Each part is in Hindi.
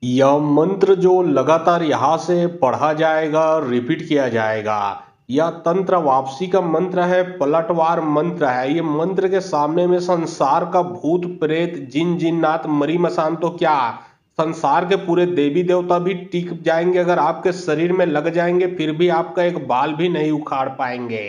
यह मंत्र जो लगातार यहाँ से पढ़ा जाएगा, रिपीट किया जाएगा। यह तंत्र वापसी का मंत्र है, पलटवार मंत्र है। ये मंत्र के सामने में संसार का भूत प्रेत जिन जिन्नात मरी मसान तो क्या, संसार के पूरे देवी देवता भी टिक जाएंगे। अगर आपके शरीर में लग जाएंगे फिर भी आपका एक बाल भी नहीं उखाड़ पाएंगे।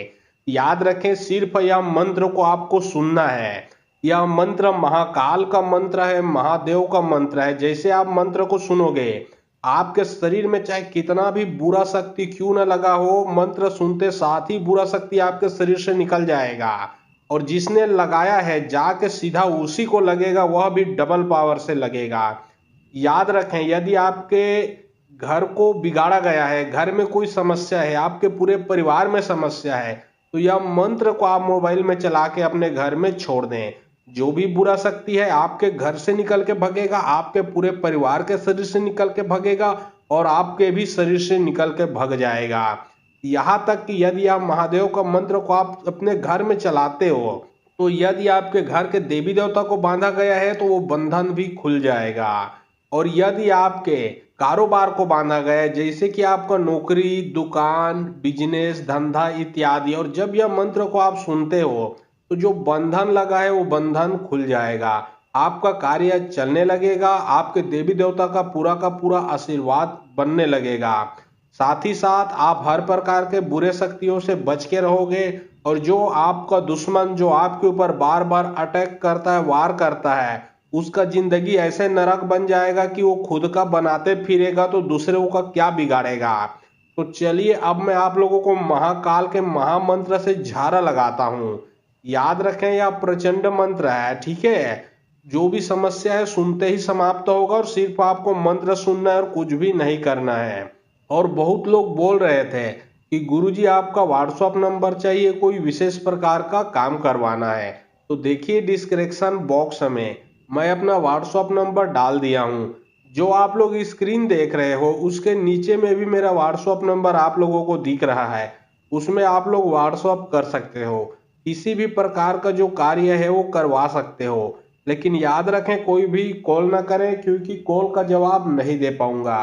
याद रखें, सिर्फ यह मंत्र को आपको सुनना है। यह मंत्र महाकाल का मंत्र है, महादेव का मंत्र है। जैसे आप मंत्र को सुनोगे, आपके शरीर में चाहे कितना भी बुरा शक्ति क्यों न लगा हो, मंत्र सुनते साथ ही बुरा शक्ति आपके शरीर से निकल जाएगा। और जिसने लगाया है जाके सीधा उसी को लगेगा, वह भी डबल पावर से लगेगा। याद रखें, यदि आपके घर को बिगाड़ा गया है, घर में कोई समस्या है, आपके पूरे परिवार में समस्या है, तो यह मंत्र को आप मोबाइल में चला के अपने घर में छोड़ दें। जो भी बुरा शक्ति है आपके घर से निकल के भगेगा, आपके पूरे परिवार के शरीर से निकल के भगेगा और आपके भी शरीर से निकल के भग जाएगा। यहाँ तक कि यदि आप महादेव का मंत्र को आप अपने घर में चलाते हो, तो यदि आपके घर के देवी देवता को बांधा गया है तो वो बंधन भी खुल जाएगा। और यदि आपके कारोबार को बांधा गया है, जैसे कि आपका नौकरी, दुकान, बिजनेस, धंधा इत्यादि, और जब यह मंत्र को आप सुनते हो तो जो बंधन लगा है वो बंधन खुल जाएगा। आपका कार्य चलने लगेगा, आपके देवी देवता का पूरा आशीर्वाद बनने लगेगा। साथ ही साथ आप हर प्रकार के बुरे शक्तियों से बच के रहोगे। और जो आपका दुश्मन जो आपके ऊपर बार बार अटैक करता है, वार करता है, उसका जिंदगी ऐसे नरक बन जाएगा कि वो खुद का बनाते फिरेगा तो दूसरों का क्या बिगाड़ेगा। तो चलिए अब मैं आप लोगों को महाकाल के महामंत्र से झारा लगाता हूँ। याद रखें, यह प्रचंड मंत्र है, ठीक है। जो भी समस्या है सुनते ही समाप्त होगा और सिर्फ आपको मंत्र सुनना है और कुछ भी नहीं करना है। और बहुत लोग बोल रहे थे कि गुरुजी आपका व्हाट्सएप नंबर चाहिए, कोई विशेष प्रकार का काम करवाना है। तो देखिए डिस्क्रिप्शन बॉक्स में मैं अपना व्हाट्सएप नंबर डाल दिया हूँ। जो आप लोग स्क्रीन देख रहे हो उसके नीचे में भी मेरा व्हाट्सएप नंबर आप लोगों को दिख रहा है, उसमें आप लोग व्हाट्सएप कर सकते हो। किसी भी प्रकार का जो कार्य है वो करवा सकते हो। लेकिन याद रखें, कोई भी कॉल ना करें, क्योंकि कॉल का जवाब नहीं दे पाऊंगा।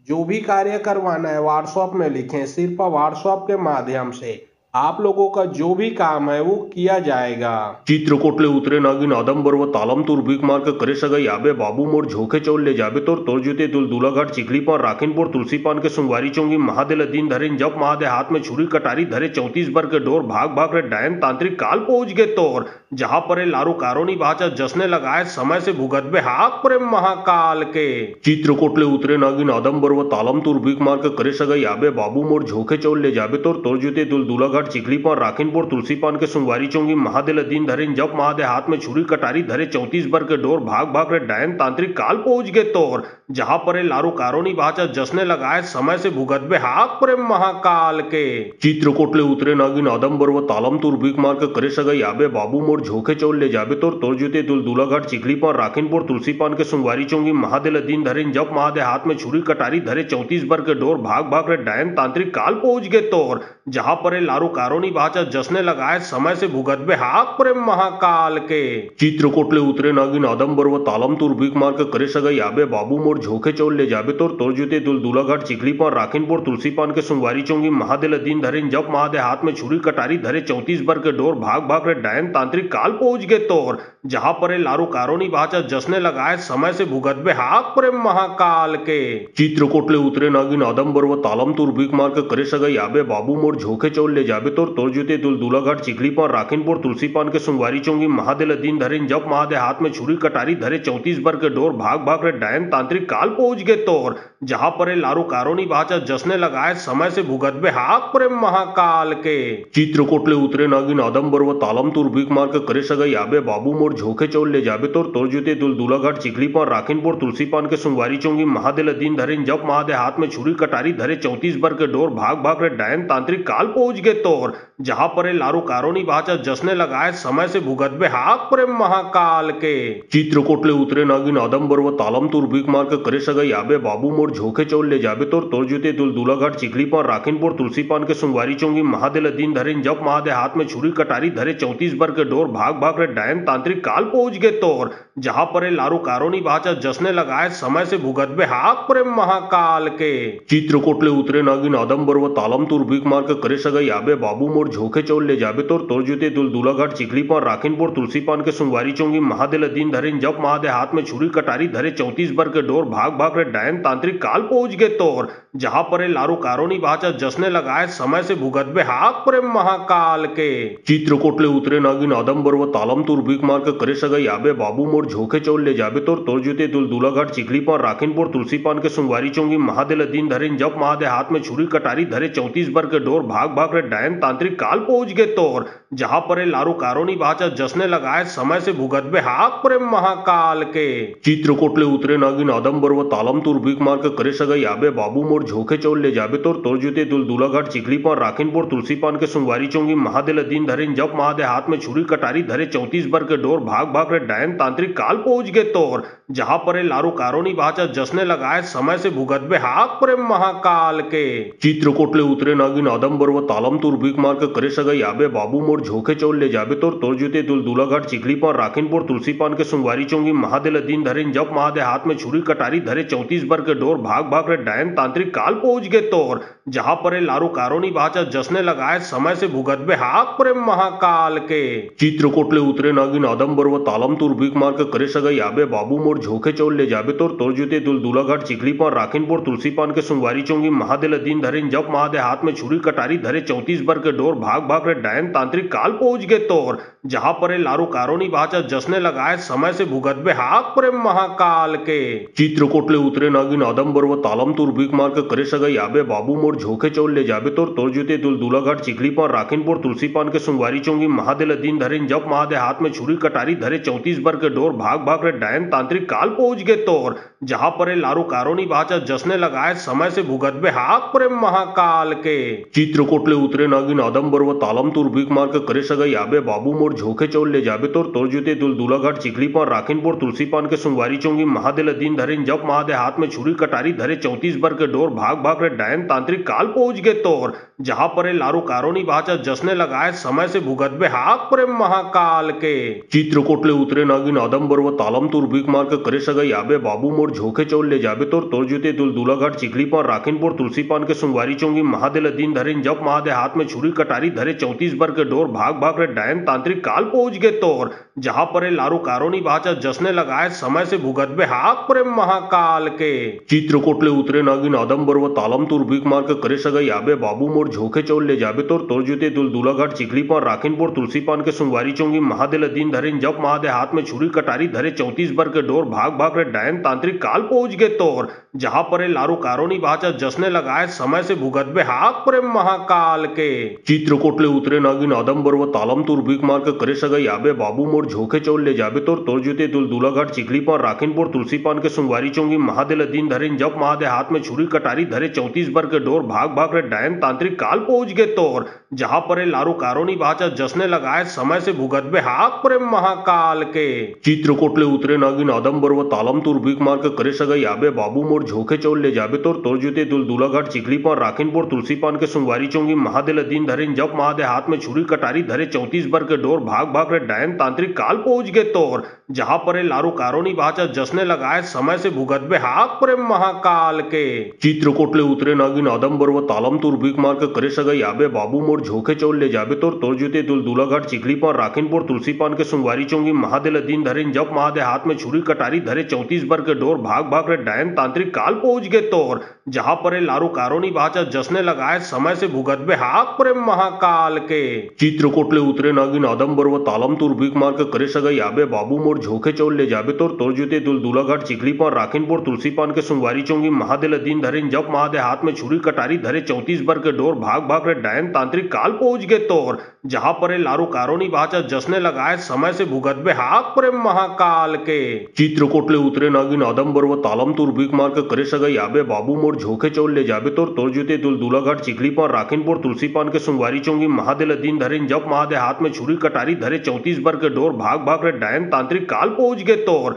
जो भी कार्य करवाना है व्हाट्सएप में लिखें, सिर्फ व्हाट्सएप के माध्यम से आप लोगों का जो भी काम है वो किया जाएगा। चित्रकोटले उतरे नागिन आदम व तालम तूर भीक मार के करे सगा याबे बाबू मोर झोंके चौल ले जाबे तोर जुते दुल दूलाघाट चिखली पान राखिन पोर तुलसी पान के सुंगवारी चौंगी महादेल दिन धरे जब महादे हाथ में छुरी कटारी धरे 34 बर के डोर भाग भाग रे डायन तांत्रिक काल पहुंच गए तोर जहां पर लारू कारोनी भाचा जसने लगाए समय से भुगतबे हाथ प्रेम महाकाल के। चित्रकोटले उतरे नागिन आदम व तालम तूर भीक मार के करे सगा याबे बाबू मोर झोंके चौल ले जाबे तोर जुते दुल दूलाघाट चिखली पान राखिन पोर तुलसी पान के सुंगवारी चौंगी महादेल दिन धरे जब महादे हाथ में छुरी कटारी धरे 34 बर के डोर भाग भाग रे डायन तांत्रिक काल पहुंच गए तोर जहां पर लारू कारोनी भाचा जसने लगाए समय से भुगतबे हाथ प्रेम महाकाल के। चित्रकोटले उतरे नागिन आदम व तालम तूर भीक मार के करे सगा याबे बाबू मोर झोंके चौल ले जाबे तोर जुते दुल दूलाघाट चिखली पान राखिन पोर तुलसी पान के सुंगवारी चौंगी महादेल दिन धरे जब महादे हाथ में छुरी कटारी धरे 34 बर के डोर भाग भाग रे डायन तांत्रिक काल पहुंच गए तोर जहां पर लारू कारोनी भाचा जसने लगाए समय से भुगतबे हाथ प्रेम महाकाल के। चित्रकोटले उतरे नागिन आदम व तालम तूर भीक मार के करे सगा याबे बाबू मोर झोंके चौल ले जाबे तोर जुते दुल दूलाघाट चिखली पान राखिन पोर तुलसी पान के सुंगवारी चौंगी महादेल दिन धरे जब महादे हाथ में छुरी कटारी धरे 34 बर के डोर भाग भाग रे डायन तांत्रिक काल पहुंच गए तोर जहां पर लारू कारोनी भाचा जसने लगाए समय से भुगतबे हाथ प्रेम महाकाल के। चित्रकोटले उतरे नागिन आदम व तालम तूर भीक मार के करे सगा याबे बाबू मोर झोंके चौल ले जाबे तोर जुते दुल दूलाघाट चिखली पान राखिन पोर तुलसी पान के सुंगवारी चौंगी महादेल दिन धरे जब महादे हाथ में छुरी कटारी धरे 34 बर के डोर भाग भाग रे डायन तांत्रिक काल पहुंच गए तोर जहां पर लारू कारोनी भाचा जसने लगाए समय से भुगतबे हाथ प्रेम महाकाल के। चित्रकोटले उतरे नागिन आदम व तालम तूर भीक मार के करे सगा याबे बाबू मोर झोंके चौल ले जाबे तोर जुते दुल दूलाघाट चिखली पान राखिन पोर तुलसी पान के सुंगवारी चौंगी महादेल दिन धरे जब महादे हाथ में छुरी कटारी धरे 34 बर के डोर भाग भाग रे डायन तांत्रिक काल पहुंच गए तोर जहां पर लारू कारोनी भाचा जसने लगाए समय से भुगतबे हाथ प्रेम महाकाल के। चित्रकोटले उतरे नागिन आदम व तालम तूर भीक मार के करे सगा याबे बाबू मोर झोंके चौल ले जाबे तोर जुते दुल दूलाघाट चिखली पान राखिन पोर तुलसी पान के सुंगवारी चौंगी महादेल दिन धरे जब महादे हाथ में छुरी कटारी धरे 34 बर के डोर भाग भाग रे डायन तांत्रिक तांत्रिक काल पहुंच गए तोर जहां पर लारू कारोनी बाचा जसने लगाए समय से भुगत बे हाक प्रेम महाकाल के चित्रकोटले उतरे नागिन आदम बर्व तालम तुर भीक मार के करे सगा याबे बाबू मोर झोके चौल ले जाबे तोर जुते दुल दूलाघाट चिखली पान राखीनपुर तुलसी पान के सुंगवारी चौंगी महादेल दिन धरे जब महादे हाथ में छुरी कटारी धरे 34 बर के डोर भाग भाग रे डायन तांत्रिक काल पहुंच गए तोर जहां पर लारू कारोनी बाचा जसने लगाए समय से भुगत बे हाक प्रेम महाकाल के चित्रकोटले उतरे नागिन आदम बर्व तालम तुर भीक मार के करे सगा याबे बाबू मोर झोके चौल ले जाबे तोर जुते दुल दूलाघाट चिखली पान राखीनपुर तुलसी पान के सुंगवारी चौंगी महादेल दिन धरे जब महादे हाथ में छुरी कटारी धरे 34 बर के डोर भाग भाग रे डायन तांत्रिक काल पहुंच गए तोर जहां पर लारू कारोनी बाचा जसने लगाए समय से भुगत बे हाक प्रेम महाकाल के चित्रकोटले उतरे नागिन आदम बर्व तालम तुर भीक मार के करे सगा याबे बाबू मोर झोके चौल ले जाबे तोर जुते दुल दूलाघाट चिखली पान राखीनपुर तुलसी पान के सुंगवारी चौंगी महादेल दिन धरे जब महादे हाथ में छुरी कटारी धरे 34 बर के डोर भाग भाग रे डायन तांत्रिक काल पहुंच गए तोर जहां पर लारू कारोनी बाचा जसने लगाए समय से भुगत बे हाक प्रेम महाकाल के चित्रकोटले उतरे नागिन आदम बर्व तालम तुर भीक मार के करे सगा याबे बाबू मोर झोके चौल ले जाबे तोर जुते दुल दूलाघाट चिखली पान राखीनपुर तुलसी पान के सुंगवारी चौंगी महादेल दिन धरे जब महादे हाथ में छुरी कटारी धरे 34 बर के डोर भाग भाग रे डायन तांत्रिक काल पहुंच गए तोर जहां पर लारू कारोनी बाचा जसने लगाए समय से भुगत बे हाक प्रेम महाकाल के चित्रकोटले उतरे नागिन आदम बर्व तालम तुर भीक मार के करे सगा याबे बाबू मोर झोके चौल ले जाबे तोर जुते दुल दूलाघाट चिखली पान राखीनपुर तुलसी पान के सुंगवारी चौंगी महादेल दिन धरे जब महादे हाथ में छुरी कटारी धरे 34 बर के डोर भाग भाग रे डायन तांत्रिक काल पहुंच गए तोर जहां पर लारू कारोनी बाचा जसने लगाए समय से भुगत बे हाक प्रेम महाकाल के चित्रकोटले उतरे नागिन आदम बर्व तालम तुर भीक मार के करे सगा याबे बाबू मोर झोके चौल ले जाबे तोर जुते दुल दूलाघाट चिखली पान राखीनपुर तुलसी पान के सुंगवारी चौंगी महादेल दिन धरे जब महादे हाथ में छुरी कटारी धरे 34 बर के डोर भाग भाग रे डायन तांत्रिक काल पहुंच गए तोर जहां पर लारू कारोनी बाचा जसने लगाए समय से भुगत बे हाक प्रेम महाकाल के चित्रकोटले उतरे नागिन आदम बर्व तालम तुर भीक मार के करे सगा याबे बाबू मोर झोके चौल ले जाबे तोर जुते दुल दूलाघाट चिखली पान राखीनपुर तुलसी पान के सुंगवारी चौंगी महादेल दिन धरे जब महादे हाथ में छुरी कटारी धरे 34 बर के डोर भाग भाग रे डायन तांत्रिक काल पहुंच गए तोर जहां पर लारू कारोनी बाचा जसने लगाए समय से भुगत बे हाक प्रेम महाकाल के चित्रकोटले उतरे नागिन आदम बर्व तालम तुर भीक मार के करे सगा याबे बाबू मोर झोके चौल ले जाबे तोर जुते दुल दूलाघाट चिखली पान राखीनपुर तुलसी पान के सुंगवारी चौंगी महादेल दिन धरे जब महादे हाथ में छुरी कटारी धरे 34 बर के डोर भाग भाग रे डायन तांत्रिक काल पहुंच गए तोर जहां पर लारू कारोनी बाचा जसने लगाए समय से भुगत बे हाक प्रेम महाकाल के चित्रकोटले उतरे नागिन आदम बर्व तालम तुर भीक मार के करे सगा याबे बाबू मोर झोके चौल ले जाबे तोर जुते दुल दूलाघाट चिखली पान राखीनपुर तुलसी पान के सुंगवारी चौंगी महादेल दिन धरे जब महादे हाथ में छुरी कटारी धरे 34 बर के डोर भाग भाग रे डायन तांत्रिक काल पहुंच गए तोर जहां पर लारू कारोनी बाचा जसने लगाए समय से भुगत बे हाक प्रेम महाकाल के चित्रकोटले उतरे नागिन आदम बर्व तालम तुर भीक मार के करे सगा याबे बाबू मोर झोके चौल ले जाबे तोर जुते दुल दूलाघाट चिखली पान राखीनपुर तुलसी पान के सुंगवारी चौंगी महादेल दिन धरे जब महादे हाथ में छुरी कटारी धरे 34 बर के डोर भाग भाग रे डायन तांत्रिक काल पहुंच गए तोर जहां पर लारू कारोनी बाचा जसने लगाए समय से भुगत बे हाक प्रेम महाकाल के चित्रकोटले उतरे नागिन आदम बर्व तालम तुर भीक मार के करे सगा याबे बाबू मोर झोके चौल ले जाबे तोर जुते दुल दूलाघाट चिखली पान राखीनपुर तुलसी पान के सुंगवारी चौंगी महादेल दिन धरे जब महादे हाथ में छुरी कटारी धरे 34 बर के डोर भाग भाग रे डायन तांत्रिक काल पहुंच गए तोर जहां पर लारू कारोनी बाचा जसने लगाए समय से भुगत बे हाक प्रेम महाकाल के चित्रकोटले उतरे नागिन आदम बर्व तालम तुर भीक मार के करे सगा याबे बाबू मोर झोके चौल ले जाबे तोर जुते दुल दूलाघाट चिखली पान राखीनपुर तुलसी पान के सुंगवारी चौंगी महादेल दिन धरे जब महादे हाथ में छुरी कटारी धरे 34 बर के डोर भाग भाग रे डायन तांत्रिक काल पहुंच गए तोर जहां पर लारू कारोनी बाचा जसने लगाए समय से भुगत बे हाक प्रेम महाकाल के चित्रकोटले उतरे नागिन आदम बर्व तालम तुर भीक मार के करे सगा याबे बाबू मोर झोके चौल ले जाबे तोर जुते दुल दूलाघाट चिखली पान राखीनपुर तुलसी पान के सुंगवारी चौंगी महादेल दिन धरे जब महादे हाथ में छुरी कटारी धरे 34 बर के डोर भाग भाग रे डायन तांत्रिक काल पहुंच गए तोर जहां पर लारू कारोनी बाचा जसने लगाए समय से भुगत बे हाक प्रेम महाकाल के चित्रकोटले उतरे नागिन आदम बर्व तालम तुर भीक मार के करे सगा याबे बाबू मोर झोके चौल ले जाबे तोर जुते दुल दूलाघाट चिखली पान राखीनपुर तुलसी पान के सुंगवारी चौंगी महादेल दिन धरे जब महादे हाथ में छुरी कटारी धरे 34 बर के डोर भाग भाग रे डायन तांत्रिक काल पहुंच गए तोर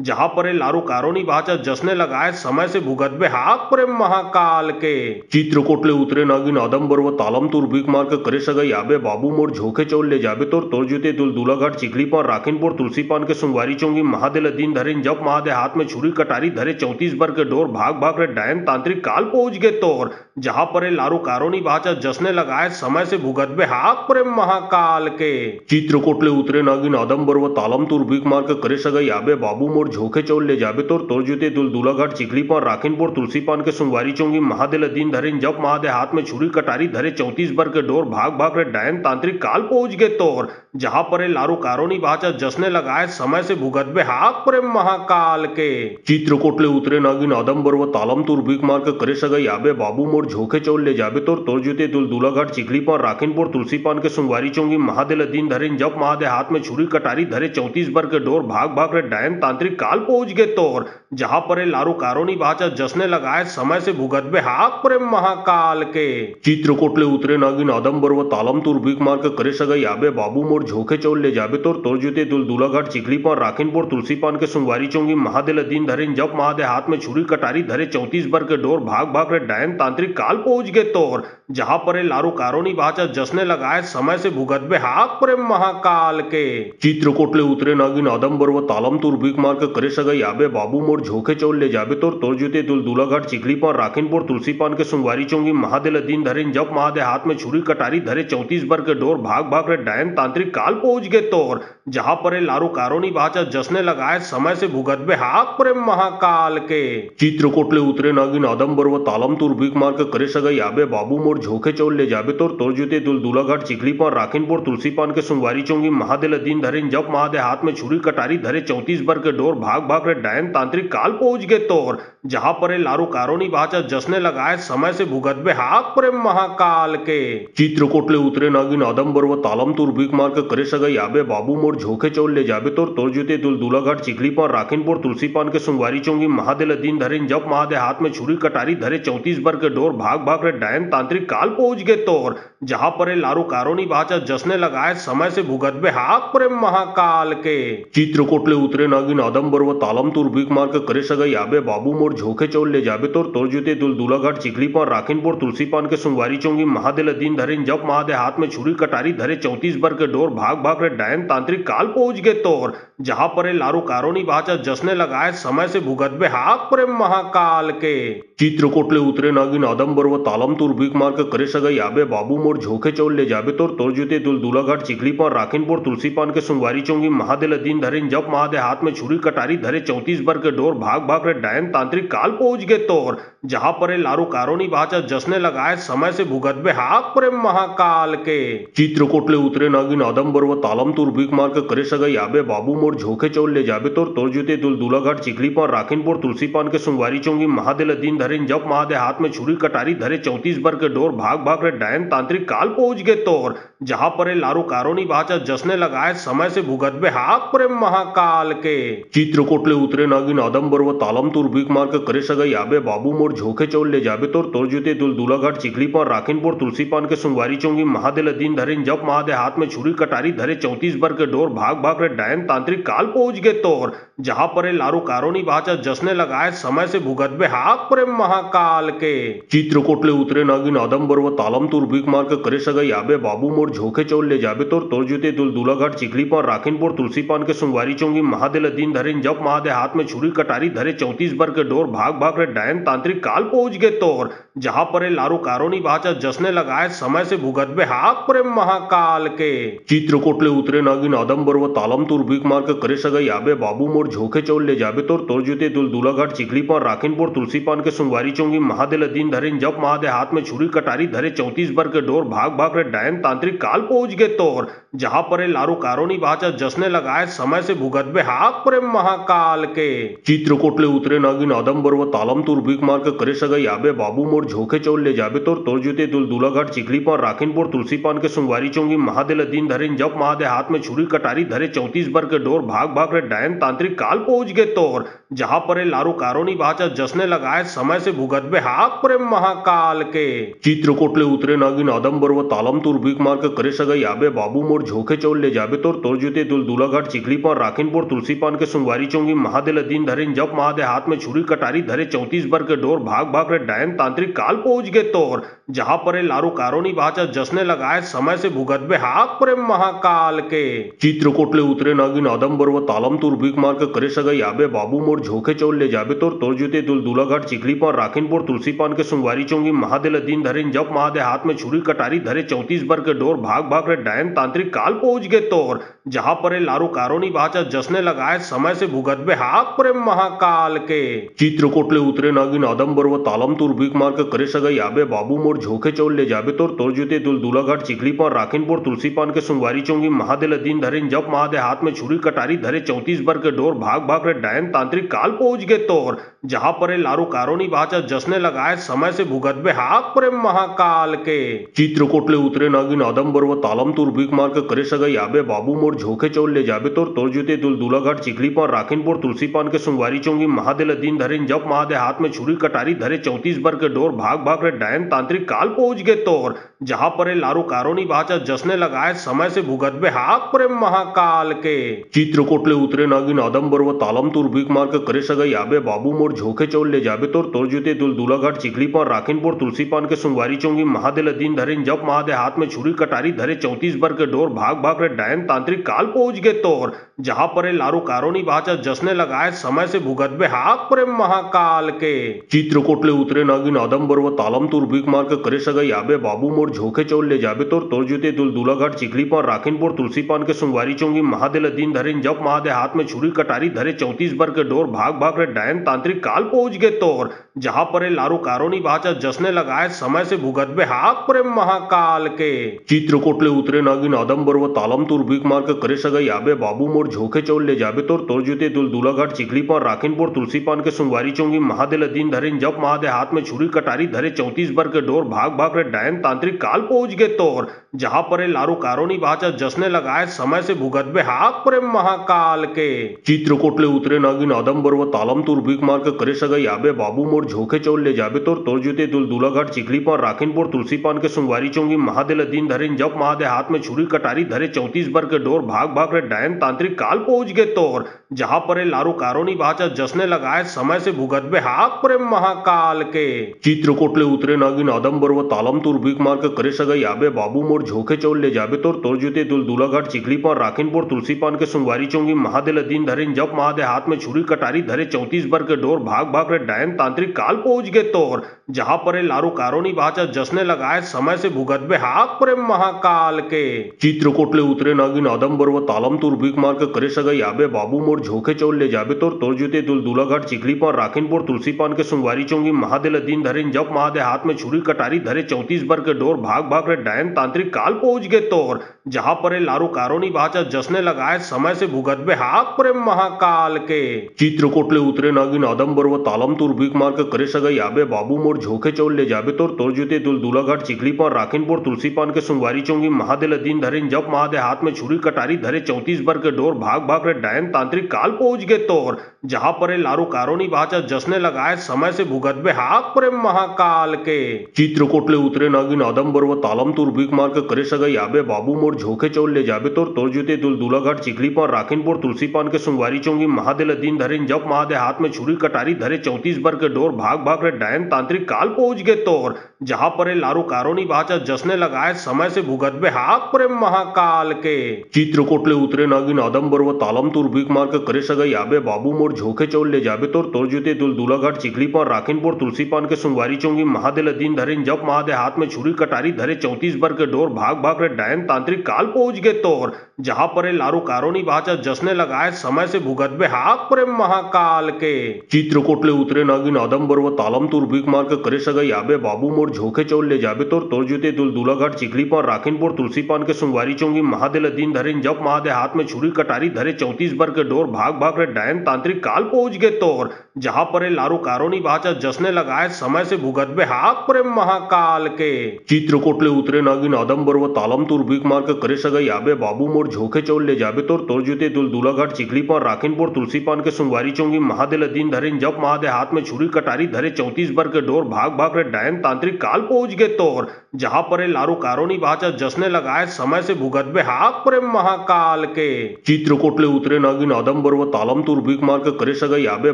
जहां पर लारू कारोनी भाचा जसने लगाए समय से भुगत बे हाक प्रेम महाकाल के चित्रकोटले उतरे नागिन आदमबर व तालम तुर भीख मार के करे सगा याबे बाबू मोर झोके चौल ले जाबे तोर जुते दुलदुला घाट चिखली पान राखिनपुर तुलसी पान के सुंगवारी चौंगी महादेल दिन धरिन जब महादे हाथ में छुरी कटारी धरे 34 बर के डोर भाग भाग रे डायन तांत्रिक काल पहुंच गए तोर जहां पर लारू कारोनी भाचा जसने लगाए समय से भुगतबे हाक प्रेम महाकाल के चित्रकोटले उतरे नागिन आदमबर व तालम तूर भीक मार के करे सगा याबे बाबू मोर झोके चौल ले जाबे तोर जुते दुल दूलाघाट चिखली पान राखिनपुर तुलसी पान के सुंगवारी चौंगी महादेल दिन धरे जब महादे हाथ में छुरी कटारी धरे 34 बर के डोर भाग भाग रे डायन तांत्रिक काल पहुंच गए तोर जहां पर लारू कारोनी भाचा जसने लगाए समय से भुगतबे हाक प्रेम महाकाल के चित्रकोटले उतरे नागिन आदमबर व तालम तूर भीक मार के करे सगा याबे बाबू मोर झोके चौल ले जाबे तोर जुते दुल दूलाघाट चिखली पान राखिनपुर तुलसी पान के सुंगवारी चौंगी महादेल दिन धरे जब महादे हाथ में छुरी कटारी धरे 34 बर के डोर भाग भाग रे डायन तांत्रिक काल पहुंच गए तोर जहां पर लारू कारोनी भाचा जसने लगाए समय से भुगतबे हाक प्रेम महाकाल के चित्रकोटले उतरे नागिन आदमबर व तालम तूर भीक मार के करे सगा याबे बाबू मोर झोके चौल ले जाबे तोर जुते दुल दूलाघाट चिखली पान राखिनपुर तुलसी पान के सुंगवारी चौंगी महादेल दिन धरे जब महादे हाथ में छुरी कटारी धरे 34 बर के डोर भाग भाग रे डायन तांत्रिक काल पहुंच गए तोर जहां पर लारू कारोनी भाचा जसने लगाए समय से भुगतबे हाक प्रेम महाकाल के चित्रकोटले उतरे नागिन आदमबर व तालम तूर भीक मार के करे सगा याबे बाबू मोर झोके चौल ले जाबे तोर जुते दुल दूलाघाट चिखली पान राखिनपुर तुलसी पान के सुंगवारी चौंगी महादेल दिन धरे जब महादे हाथ में छुरी कटारी धरे 34 बर के डोर भाग भाग रे डायन तांत्रिक काल पहुंच गए तोर जहां पर लारू कारोनी भाचा जसने लगाए समय से भुगतबे हाक प्रेम महाकाल के चित्रकोटले उतरे नागिन आदमबर व तालम तूर भीक मार के करे सगा याबे बाबू मोर झोके चौल ले जाबे तोर जुते दुल दूलाघाट चिखली पान राखिनपुर तुलसी पान के सुंगवारी चौंगी महादेल दिन धरे जब महादे हाथ में छुरी कटारी धरे 34 बर के डोर भाग भाग रे डायन तांत्रिक काल पहुंच गए तोर जहां पर लारू कारोनी भाचा जसने लगाए समय से भुगतबे हाक प्रेम महाकाल के चित्रकोटले उतरे नागिन आदमबर व तालम तूर भीक मार के करे सगा याबे बाबू मोर झोके चौल ले जाबे तोर जुते दुल दूलाघाट चिखली पान राखिनपुर तुलसी पान के सुंगवारी चौंगी महादेल दिन धरे जब महादे हाथ में छुरी कटारी धरे 34 बर के डोर भाग भाग रे डायन तांत्रिक काल पहुंच गए तोर जहां पर लारू कारोनी भाचा जसने लगाए समय से भुगतबे हाक प्रेम महाकाल के चित्रकोटले उतरे नागिन आदमबर व तालम तूर भीक मार के करे सगा याबे बाबू मोर झोके चौल ले जाबे तोर जुते दुल दूलाघाट चिखली पान राखिनपुर तुलसी पान के सुंगवारी चौंगी महादेल दिन धरे जब महादे हाथ में छुरी कटारी धरे 34 बर के डोर भाग भाग रे डायन तांत्रिक काल पहुंच गए तोर जहां पर लारू कारोनी भाचा जसने लगाए समय से भुगतबे हाक प्रेम महाकाल के चित्रकोटले उतरे नागिन आदमबर व तालम तूर भीक मार के करे सगा याबे बाबू मोर झोके चौल ले जाबे तोर जुते दुल दूलाघाट चिखली पान राखिनपुर तुलसी पान के सुंगवारी चौंगी महादेल दिन धरे जब महादे हाथ में छुरी कटारी धरे 34 बर के डोर भाग भाग रे डायन तांत्रिक काल पहुंच गए तोर जहां पर लारू कारोनी भाचा जसने लगाए समय से भुगतबे हाक प्रेम महाकाल के चित्रकोटले उतरे नागिन आदमबर व तालम तूर भीक मार के करे सगा याबे बाबू मोर झोके चौल ले जाबे तोर जुते दुल दूलाघाट चिखली पान राखिनपुर तुलसी पान के सुंगवारी चौंगी महादेल दिन धरे जब महादे हाथ में छुरी कटारी धरे 34 बर के डोर भाग भाग रे डायन तांत्रिक काल पहुंच गए तोर जहां पर लारू कारोनी भाचा जसने लगाए समय से भुगतबे हाक प्रेम महाकाल के चित्रकोटले उतरे नागिन आदमबर व तालम तूर भीक मार के करे सगा याबे बाबू मोर झोके चौल ले जाबे तोर जुते दुल दूलाघाट चिखली पान राखिनपुर तुलसी पान के सुंगवारी चौंगी महादेल दिन धरे जब महादे हाथ में छुरी कटारी धरे 34 बर के डोर भाग भाग रे डायन तांत्रिक काल पहुंच गए तोर जहां पर लारू कारोनी भाचा जसने लगाए समय से भुगतबे हाक प्रेम महाकाल के चित्रकोटले उतरे नागिन आदमबर व तालम तूर भीक मार के करे सगा याबे बाबू मोर झोके चौल ले जाबे तोर जुते दुल दूलाघाट चिखली पान राखिनपुर तुलसी पान के सुंगवारी चौंगी महादेल दिन धरे जब महादे हाथ में छुरी कटारी धरे 34 बर के डोर भाग भाग रे डायन तांत्रिक काल पहुंच गए तोर जहां पर लारू कारोनी भाचा जसने लगाए समय से भुगतबे हाक प्रेम महाकाल के चित्रकोटले उतरे नागिन आदमबर व तालम तूर भीक मार के करे सगा याबे बाबू मोर झोके चौल ले जाबे तोर जुते दुल दूलाघाट चिखली पान राखिनपुर तुलसी पान के सुंगवारी चौंगी महादेल दिन धरे जब महादे हाथ में छुरी कटारी धरे 34 बर के डोर भाग भाग रे डायन तांत्रिक काल पहुंच गए तोर जहां पर लारू कारोनी भाचा जसने लगाए समय से भुगतबे हाक प्रेम महाकाल के चित्रकोटले उतरे नागिन आदमबर व तालम तूर भीक मार के करे सगा याबे बाबू मोर झोके चौल ले जाबे तोर जुते दुल दूलाघाट चिखली पान राखिनपुर तुलसी पान के सुंगवारी चौंगी महादेल दिन धरे जब महादे हाथ में छुरी कटारी धरे 34 बर के डोर भाग भाग रे डायन तांत्रिक काल पहुंच गए तोर जहां पर लारू कारोनी भाचा जसने लगाए समय से भुगतबे हाक प्रेम महाकाल के चित्रकोटले उतरे नागिन आदमबर व तालम तूर भीक मार के करे सगा याबे बाबू मोर झोके चौल ले जाबे तोर जुते दुल दूलाघाट चिखली पान राखिनपुर तुलसी पान के सुंगवारी चौंगी महादेल दिन धरे जब महादे हाथ में छुरी कटारी धरे 34 बर के डोर भाग भाग रे डायन तांत्रिक काल पहुंच गए तोर जहां पर लारू कारोनी भाचा जसने लगाए समय से भुगतबे हाक प्रेम महाकाल के चित्रकोटले उतरे नागिन आदमबर व तालम तूर भीक मार के करे सगा याबे बाबू मोर मोर झोके चौल ले जाबे तोर जुते दुलदुलाघाट चिखली पान राखीनपुर तुलसी पान के सुंगवारी चौंगी महादेल दिन धरिन जब महादे हाथ में छुरी कटारी धरे 34 बर के डोर भाग भाग रे डायन तांत्रिक काल पहुंच गए तोर जहां पर लारू कारोनी बाचा जसने लगाए समय से भुगतबे हाथ प्रेम महाकाल के चित्रकोटले उतरे नागिन आदमबर व तालम तुर भीख मार के करे सगा याबे बाबू मोर झोके चौल ले जाबे तोर जुते दुलदुलाघाट चिखली पान राखीनपुर तुलसी पान के सुंगवारी चौंगी महादेल दिन धरिन जब महादे हाथ में छुरी कटारी धरे 34 बर के डोर भाग भाग रे डायन तांत्रिक काल पहुंच गए तोर जहां पर लारू कारोनी बाचा जसने लगाए समय से भुगतबे हाथ प्रेम महाकाल के चित्रकोटले उतरे नागिन आदमबर व तालम तुर भीख मार के करे सगा याबे बाबू मोर झोके चौल ले जाबे तोर जुते दुलदुलाघाट चिखली पान राखीनपुर तुलसी पान के सुंगवारी चौंगी महादेल दिन धरिन जब महादे हाथ में छुरी कटारी धरे 34 बर के डोर भाग भाग रे डायन तांत्रिक काल पहुंच गए तोर जहां पर लारू कारोनी बाचा जसने लगाए समय से भुगतबे हाथ प्रेम महाकाल के चित्रकोटले उतरे नागिन आदमबर व तालम तुर भीख मार के करे सगा याबे बाबू मोर झोके चौल ले जाबे तोर जुते दुलदुलाघाट चिखली पान राखीनपुर तुलसी पान के सुंगवारी चौंगी महादेल दिन धरिन जब महादे हाथ में छुरी कटारी धरे 34 बर के डोर भाग भाग रे डायन तांत्रिक काल पहुंच गए तोर जहां पर लारू कारोनी बाचा जसने लगाए समय से भुगतबे हाथ प्रेम महाकाल के चित्रकोटले उतरे नागिन आदमबर व तालम तुर भीख मार के करे सगा याबे बाबू मोर झोके चौल ले जाबे तोर जुते दुलदुलाघाट चिखली पान राखीनपुर तुलसी पान के सुंगवारी चौंगी महादेल दिन धरिन जब महादे हाथ में छुरी कटारी धरे 34 बर के डोर भाग भाग रे डायन तांत्रिक काल पहुंच गए तोर जहां पर लारू कारोनी बाचा जसने लगाए समय से भुगतबे हाथ प्रेम महाकाल के चित्रकोटले उतरे नागिन आदमबर व तालम तुर भीख मार के करे सगा याबे बाबू मोर झोके चौल ले जाबे तोर जुते दुलदुलाघाट चिखली पान राखीनपुर तुलसी पान के सुंगवारी चौंगी महादेल दिन धरिन जब महादे हाथ में छुरी कटारी धरे 34 बर के डोर भाग भाग रे डायन तांत्रिक काल पहुंच गए तोर जहां पर लारू कारोनी बाचा जसने लगाए समय से भुगतबे हाथ प्रेम महाकाल के चित्रकोटले उतरे नागिन आदमबर व तालम तुर भीख मार के करे सगा याबे बाबू मोर झोके चौल ले जाबे तोर जुते दुलदुलाघाट चिखली पान राखीनपुर तुलसी पान के सुंगवारी चौंगी महादेल दिन धरिन जब महादे हाथ में छुरी कटारी धरे 34 बर के डोर भाग भाग रे डायन तांत्रिक काल पहुंच गए तोर जहां पर लारू कारोनी बाचा जसने लगाए समय से भुगतबे हाथ प्रेम महाकाल के चित्रकोटले उतरे नागिन आदमबर व तालम तुर भीख मार के करे सगा याबे बाबू मोर झोके चौल ले जाबे तोर जुते दुलदुलाघाट चिखली पान राखीनपुर तुलसी पान के सुंगवारी चौंगी महादेल दिन धरिन जब महादे हाथ में छुरी कटारी धरे 34 बर के डोर भाग भाग रे डायन तांत्रिक काल पहुंच गए तोर जहां पर लारू कारोनी बाचा जसने लगाए समय से भुगतबे हाथ प्रेम महाकाल के चित्रकोटले उतरे नागिन आदमबर व तालम तुर भीख मार के करे सगा याबे बाबू मोर झोके चौल ले जाबे तोर जुते दुलदुलाघाट चिखली पान राखीनपुर तुलसी पान के सुंगवारी चौंगी महादेल दिन धरिन जब महादे हाथ में छुरी कटारी धरे 34 बर के डोर भाग भाग रे डायन तांत्रिक काल पहुंच गए तोर जहां पर लारू कारोनी बाचा जसने लगाए समय से भुगतबे हाथ प्रेम महाकाल के चित्रकोटले उतरे नागिन आदमबर व तालम तुर भीख मार के करे सगा याबे बाबू मोर झोके चौल ले जाबे तोर जुते दुलदुलाघाट चिखली पान राखीनपुर तुलसी पान के सुंगवारी चौंगी महादेल दिन धरिन जब महादे हाथ में छुरी कटारी धरे 34 बर के डोर भाग भाग रे डायन तांत्रिक काल पहुंच गए तोर जहां पर लारू कारोनी बाचा जसने लगाए समय से भुगतबे हाथ प्रेम महाकाल के चित्रकोटले उतरे नागिन आदमबर व तालम तुर भीख मार के करे सगा याबे बाबू मोर झोके चौल ले जाबे तोर जुते दुलदुलाघाट चिखली पान राखीनपुर तुलसी पान के सुंगवारी चौंगी महादेल दिन धरिन जब महादे हाथ में छुरी कटारी धरे 34 बर के डोर भाग भाग रे डायन तांत्रिक काल पहुंच गए तोर जहां पर लारू कारोनी बाचा जसने लगाए समय से भुगतबे हाथ प्रेम महाकाल के चित्रकोटले उतरे नागिन आदमबर व तालम तुर भीख मार के करे सगा याबे बाबू मोर झोके चौल ले जाबे तोर जुते दुलदुलाघाट चिखली पान राखीनपुर तुलसी पान के सुंगवारी चौंगी महादेल दिन धरिन जब महादे हाथ में छुरी कटारी धरे 34 बर के डोर भाग भाग रे डायन तांत्रिक काल पहुंच गए तोर जहां पर लारू कारोनी बाचा जसने लगाए समय से भुगतबे हाथ प्रेम महाकाल के चित्रकोटले उतरे नागिन आदमबर व तालम तुर भीख मार के करे सगा याबे बाबू मोर झोके चौल ले जाबे तोर जुते दुलदुलाघाट चिखली पान राखीनपुर तुलसी पान के सुंगवारी चौंगी महादेल दिन धरिन जब महादे हाथ में छुरी कटारी धरे 34 बर के डोर भाग भाग रे डायन तांत्रिक काल पहुंच गए तोर जहां पर लारू कारोनी बाचा जसने लगाए समय से भुगतबे हाथ प्रेम महाकाल के चित्रकोटले उतरे नागिन आदमबर व तालम तुर भीख मार के करे सगा याबे बाबू मोर झोके चौल ले जाबे तोर जुते दुलदुलाघाट चिखली पान राखीनपुर तुलसी पान के सुंगवारी चौंगी महादेल दिन धरिन जब महादे हाथ में छुरी कटारी धरे 34 बर के डोर भाग भाग रे डायन तांत्रिक काल पहुंच गए तोर जहां पर लारू कारोनी बाचा जसने लगाए समय से भुगतबे हाथ प्रेम महाकाल के चित्रकोटले उतरे नागिन आदमबर व तालम तुर भीख मार के करे सगा याबे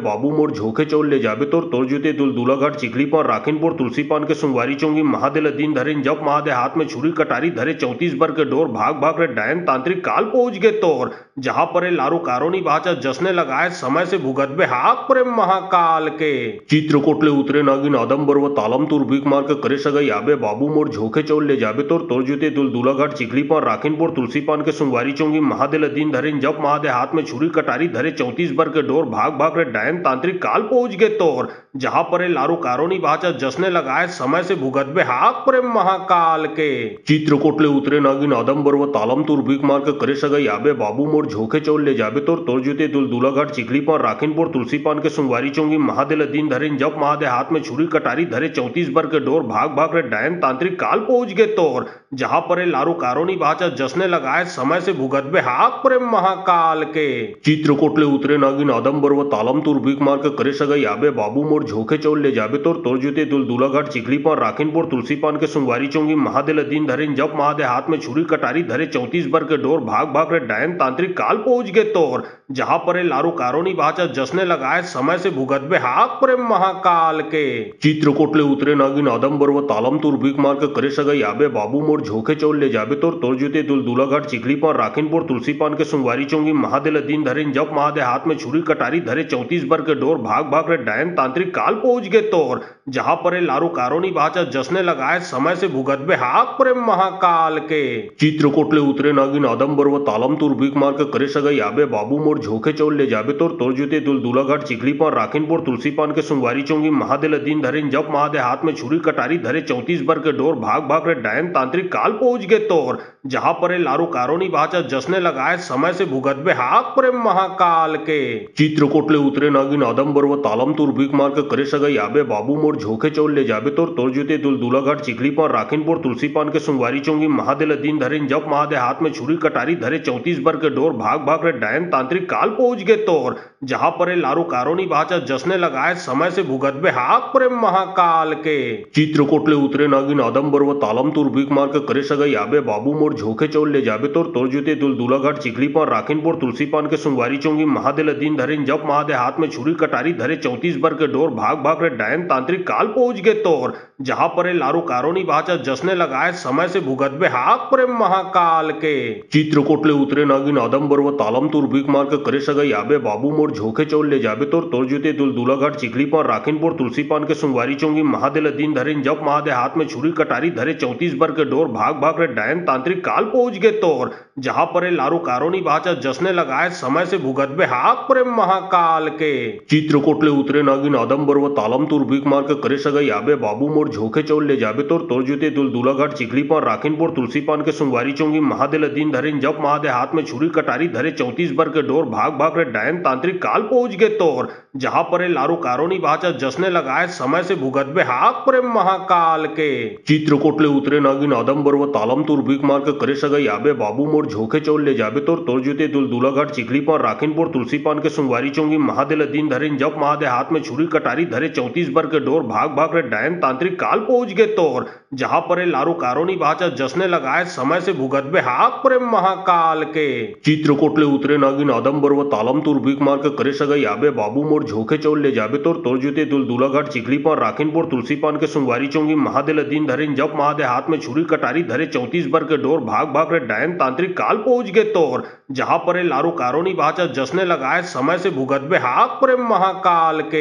बाबू मोर झोके चौल ले जाबे तोर जुते दुलदुलाघाट चिखली पान राखीन पोर तुलसी पान के सुंगवारी चौंगी महादेल दिन धरेन जब महादे हाथ में छुरी कटारी धरे 34 बर के डोर भाग भाग रे डायन तांत्रिक काल पहुंच गए तोर जहां पर लारू कारोनी बाचा जसने लगाए समय से भुगतबे हाक प्रेम महाकाल के चित्रकोटले उतरे नागिन आदमबर व तालम तुर भीख मार के करे सगाई आबे बाबू मोर झोके चौल ले जाबे तोर जुते दुलदुलाघाट चिखली पान राखीन पोर तुलसी पान के सुंगवारी चौंगी महादेल दिन धरेन जब महादे हाथ में छुरी कटारी धरे 34 बर के डोर भाग भाग रे डायन तांत्रिक काल पहुंच गए तोर जहां पर लारू कारोनी बाचा जसने लगाए समय से भुगतबे हाक प्रेम महाकाल के चित्रकोटले उतरे नागिन आदमबर व तालम तुर भीख मार के करे सगाई आबे बाबू मोर झोके चौल ले जाबे तोर जुते दुलदुलाघाट चिखली पान राखीन पोर तुलसी पान के सुंगवारी चौंगी महादेल दिन धरेन जब महादे हाथ में छुरी कटारी धरे 34 बर के डोर भाग भाग रे डायन तांत्रिक काल पहुंच गए तोर जहां पर लारू कारोनी बाचा जसने लगाए समय से भुगतबे हाक प्रेम महाकाल के चित्रकोटले उतरे नागिन आदमबर व तालम तुर भीख मार के करे सगाई आबे बाबू मोर झोके चौल ले जाबे तोर जुते दुलदुलाघाट चिखली पान राखीन पोर तुलसी पान के सुंगवारी चौंगी महादेल दिन धरेन जब महादे हाथ में छुरी कटारी धरे 34 बर के डोर भाग भाग रे डायन तांत्रिक काल पहुंच गए तोर जहां पर लारू कारोनी बाचा जसने लगाए समय से भुगतबे हाक प्रेम महाकाल के चित्रकोटले उतरे नागिन आदमबर व तालम तुर भीख मार के करे सगाई आबे बाबू मोर झोके चौल ले जाबे तोर जुते दुलदुलाघाट चिखली पान राखीन पोर तुलसी पान के सुंगवारी चौंगी महादेल दिन धरेन जब महादे हाथ में छुरी कटारी धरे 34 बर के डोर भाग भाग रे डायन तांत्रिक काल पहुंच गए तोर जहां पर लारू कारोनी बाचा जसने लगाए समय से भुगतबे हाक प्रेम महाकाल के चित्रकोटले उतरे नागिन आदमबर व तालम तुर भीख मार के करे सगाई आबे बाबू मोर झोके चौल ले जाबे तोर जुते दुलदुलाघाट चिखली पान राखीन पोर तुलसी पान के सुंगवारी चौंगी महादेल दिन धरेन जब महादे हाथ में छुरी कटारी धरे 34 बर के डोर भाग भाग रे डायन तांत्रिक काल पहुंच गए तोर जहां पर लारू कारोनी बाचा जसने लगाए समय से भुगतबे हाक प्रेम महाकाल के चित्रकोटले उतरे नागिन आदमबर व तालम तुर भीख मार के करे सगाई आबे बाबू मोर झोके चौल ले जाबे तोर जुते दुलदुलाघाट चिखली पान राखीन पोर तुलसी पान के सुंगवारी चौंगी महादेल दिन धरेन जब महादे हाथ में छुरी कटारी धरे 34 बर के डोर भाग भाग रे डायन तांत्रिक काल पहुंच गए तोर जहां पर लारू कारोनी बाचा जसने लगाए समय से भुगतबे हाक प्रेम महाकाल के चित्रकोटले उतरे नागिन आदमबर व तालम तुर भीख मार के करे सगाई आबे बाबू मोर झोके चौल ले जाबे तोर जुते दुलदुलाघाट चिखली पान राखीन पोर तुलसी पान के सुंगवारी चौंगी महादेल दिन धरेन जब महादे हाथ में छुरी कटारी धरे 34 बर के डोर भाग भाग रे डायन तांत्रिक काल पहुंच गए तोर जहां पर लारू कारोनी बाचा जसने लगाए समय से भुगतबे हाक प्रेम महाकाल के चित्रकोटले उतरे नागिन आदमबर व तालम तुर भीख मार के करे सगाई आबे बाबू मोर झोके चौल ले जाबे तोर जुते दुलदुलाघाट चिखली पान राखीन पोर तुलसी पान के सुंगवारी चौंगी महादेल दिन धरेन जब महादे हाथ में छुरी कटारी धरे 34 बर के डोर भाग भाग रे डायन तांत्रिक काल पहुंच गए तोर जहां पर लारू कारोनी बाचा जसने लगाए समय से भुगतबे हाक प्रेम महाकाल के चित्रकोटले उतरे नागिन आदमबर व तालम तुर भीख मार के करे सगाई आबे बाबू मोर झोके चौल ले जाबे तोर जुते दुलदुलाघाट चिखली पान राखीन पोर तुलसी पान के सुंगवारी चौंगी महादेल दिन धरेन जब महादे हाथ में छुरी कटारी धरे 34 बर के डोर भाग भाग रे डायन तांत्रिक काल पहुंच गए तोर जहां पर लारू कारोनी बाचा जसने लगाए समय से भुगतबे हाक प्रेम महाकाल के चित्रकोटले उतरे नागिन आदमबर व तालम तुर भीख मार के करे सगाई आबे बाबू मोर झोके चौल ले जाबे तोर जुते दुलदुलाघाट चिखली पान राखीन पोर तुलसी पान के सुंगवारी चौंगी महादेल दिन धरेन जब महादे हाथ में छुरी कटारी धरे 34 बर के डोर भाग भाग रे डायन तांत्रिक काल पहुंच गए तोर जहां पर लारू कारोनी बाचा जसने लगाए समय से भुगतबे हाक प्रेम महाकाल के चित्रकोटले उतरे नागिन आदमबर व तालम तुर भीख मार के करे सगाई आबे बाबू मोर झोके चौल ले जाबे तोर जुते दुलदुलाघाट चिखली पान राखीन पोर तुलसी पान के सुंगवारी चौंगी महादेल दिन धरेन जब महादे हाथ में छुरी कटारी धरे 34 बर के डोर भाग भाग रे डायन तांत्रिक काल पहुंच गए तोर जहां पर लारू कारोनी बाचा जसने लगाए समय से भुगतबे हाक प्रेम महाकाल के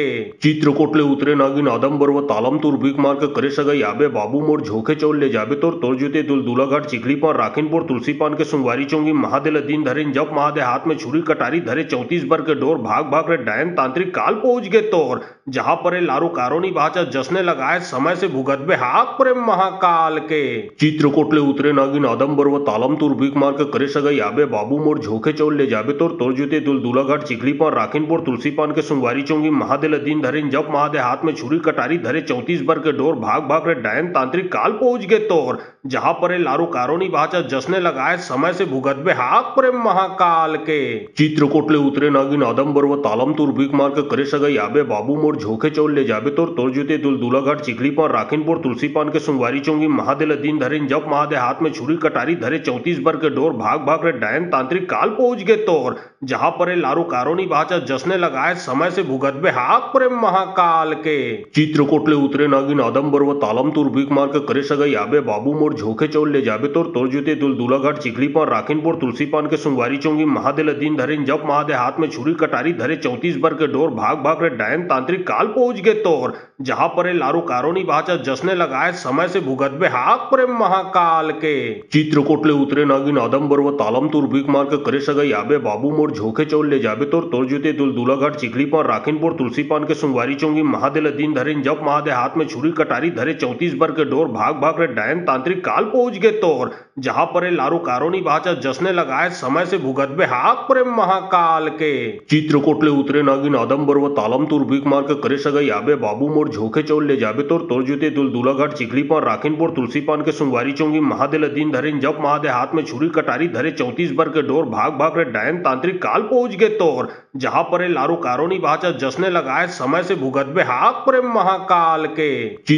चित्रकोटले उतरे नागिन आदमबर व तालम तुर भीख मार के करे सगाई आबे बाबू मोर झोके चौल ले जाबे तोर जुते दुलदुलाघाट चिखली पान राखीन पोर तुलसी पान के सुंगवारी चौंगी महादेल दिन धरेन जब महादे हाथ में छुरी कटारी धरे 34 बर के डोर भाग भाग रे डायन तांत्रिक काल पहुंच गए तोर जहां पर लारू कारोनी बाचा जसने लगाए समय से भुगतबे हाक प्रेम महाकाल के चित्रकोटले उतरे नागिन आदमबर व तालम तुर भीख मार के करे सगाई आबे बाबू मोर झोके चौल ले जाबे तोर जुते दुलदुलाघाट चिखली पान राखीन पोर तुलसी पान के सुंगवारी चौंगी महादेल दिन धरेन जब महादे हाथ में छुरी कटारी धरे 34 बर के डोर भाग भाग रे डायन तांत्रिक काल पहुंच गए तोर जहां पर लारू कारोनी बाचा जसने लगाए समय से भुगतबे हाक प्रेम महाकाल के चित्रकोटले उतरे नागिन आदमबर व तालम तुर भीख मार के करे सगाई आबे बाबू मोर मोर झोके चौल ले जाबे तोर तोर जुते दुलदुला घाट चिखली पान राखिनपुर तुलसी पान के सुंगवारी चौंगी महादेल दिन धरिन जब महादे हाथ में छुरी कटारी धरे 34 बर के डोर भाग भाग रे डायन तांत्रिक काल पहुंच गए तोर जहां पर लारू कारोनी बाचा जसने लगाए समय से भुगतबे हाथ प्रेम महाकाल के चित्रकोटले उतरे नागिन आदमबर व तालम तुर भीख मार के करे सगई आबे बाबू मोर झोके चौल ले जाबे तोर तोर जुते दुलदुला घाट चिखली पान राखिनपुर तुलसी पान के सुंगवारी चौंगी महादेल दिन धरिन जब महादे हाथ में छुरी कटारी धरे 34 बर के डोर भाग भाग रे डायन तांत्रिक काल पहुंच गए तोर जहां पर लारू कारोनी बाचा जसने लगाए समय से भुगतबे हाथ प्रेम महाकाल के चित्रकोटले उतरे नागिन आदमबर व तालम तुर भीख मार के करे सगई आबे बाबू मोर झोके चौल ले जाबे तोर जुते दुलदुला घाट चिखली पान राखिनपुर तुलसी पान के सुंगवारी चौंगी महादेल दिन धरिन जब महादे हाथ में छुरी कटारी धरे 34 बर के डोर भाग भाग रे डायन तांत्रिक काल पहुंच गए तोर जहां पर लारू कारोनी बाचा जसने लगाए समय से भुगतबे हाथ प्रेम महाकाल के चित्रकोटले उतरे नागिन आदमबर व तालम तुर भीख मार के करे सगई आबे बाबू मोर झोके चौल ले जाबे तोर जुते दुलदुला घाट चिखली पान राखिनपुर तुलसी पान के सुंगवारी चौंगी महादेल दिन धरिन जब महादे हाथ में छुरी कटारी धरे 34 बर के डोर भाग भाग रे डायन तांत्रिक काल पहुंच गए तोर जहां पर लारू कारोनी बाचा जसने लगाए समय से भुगतबे हाथ प्रेम महाकाल के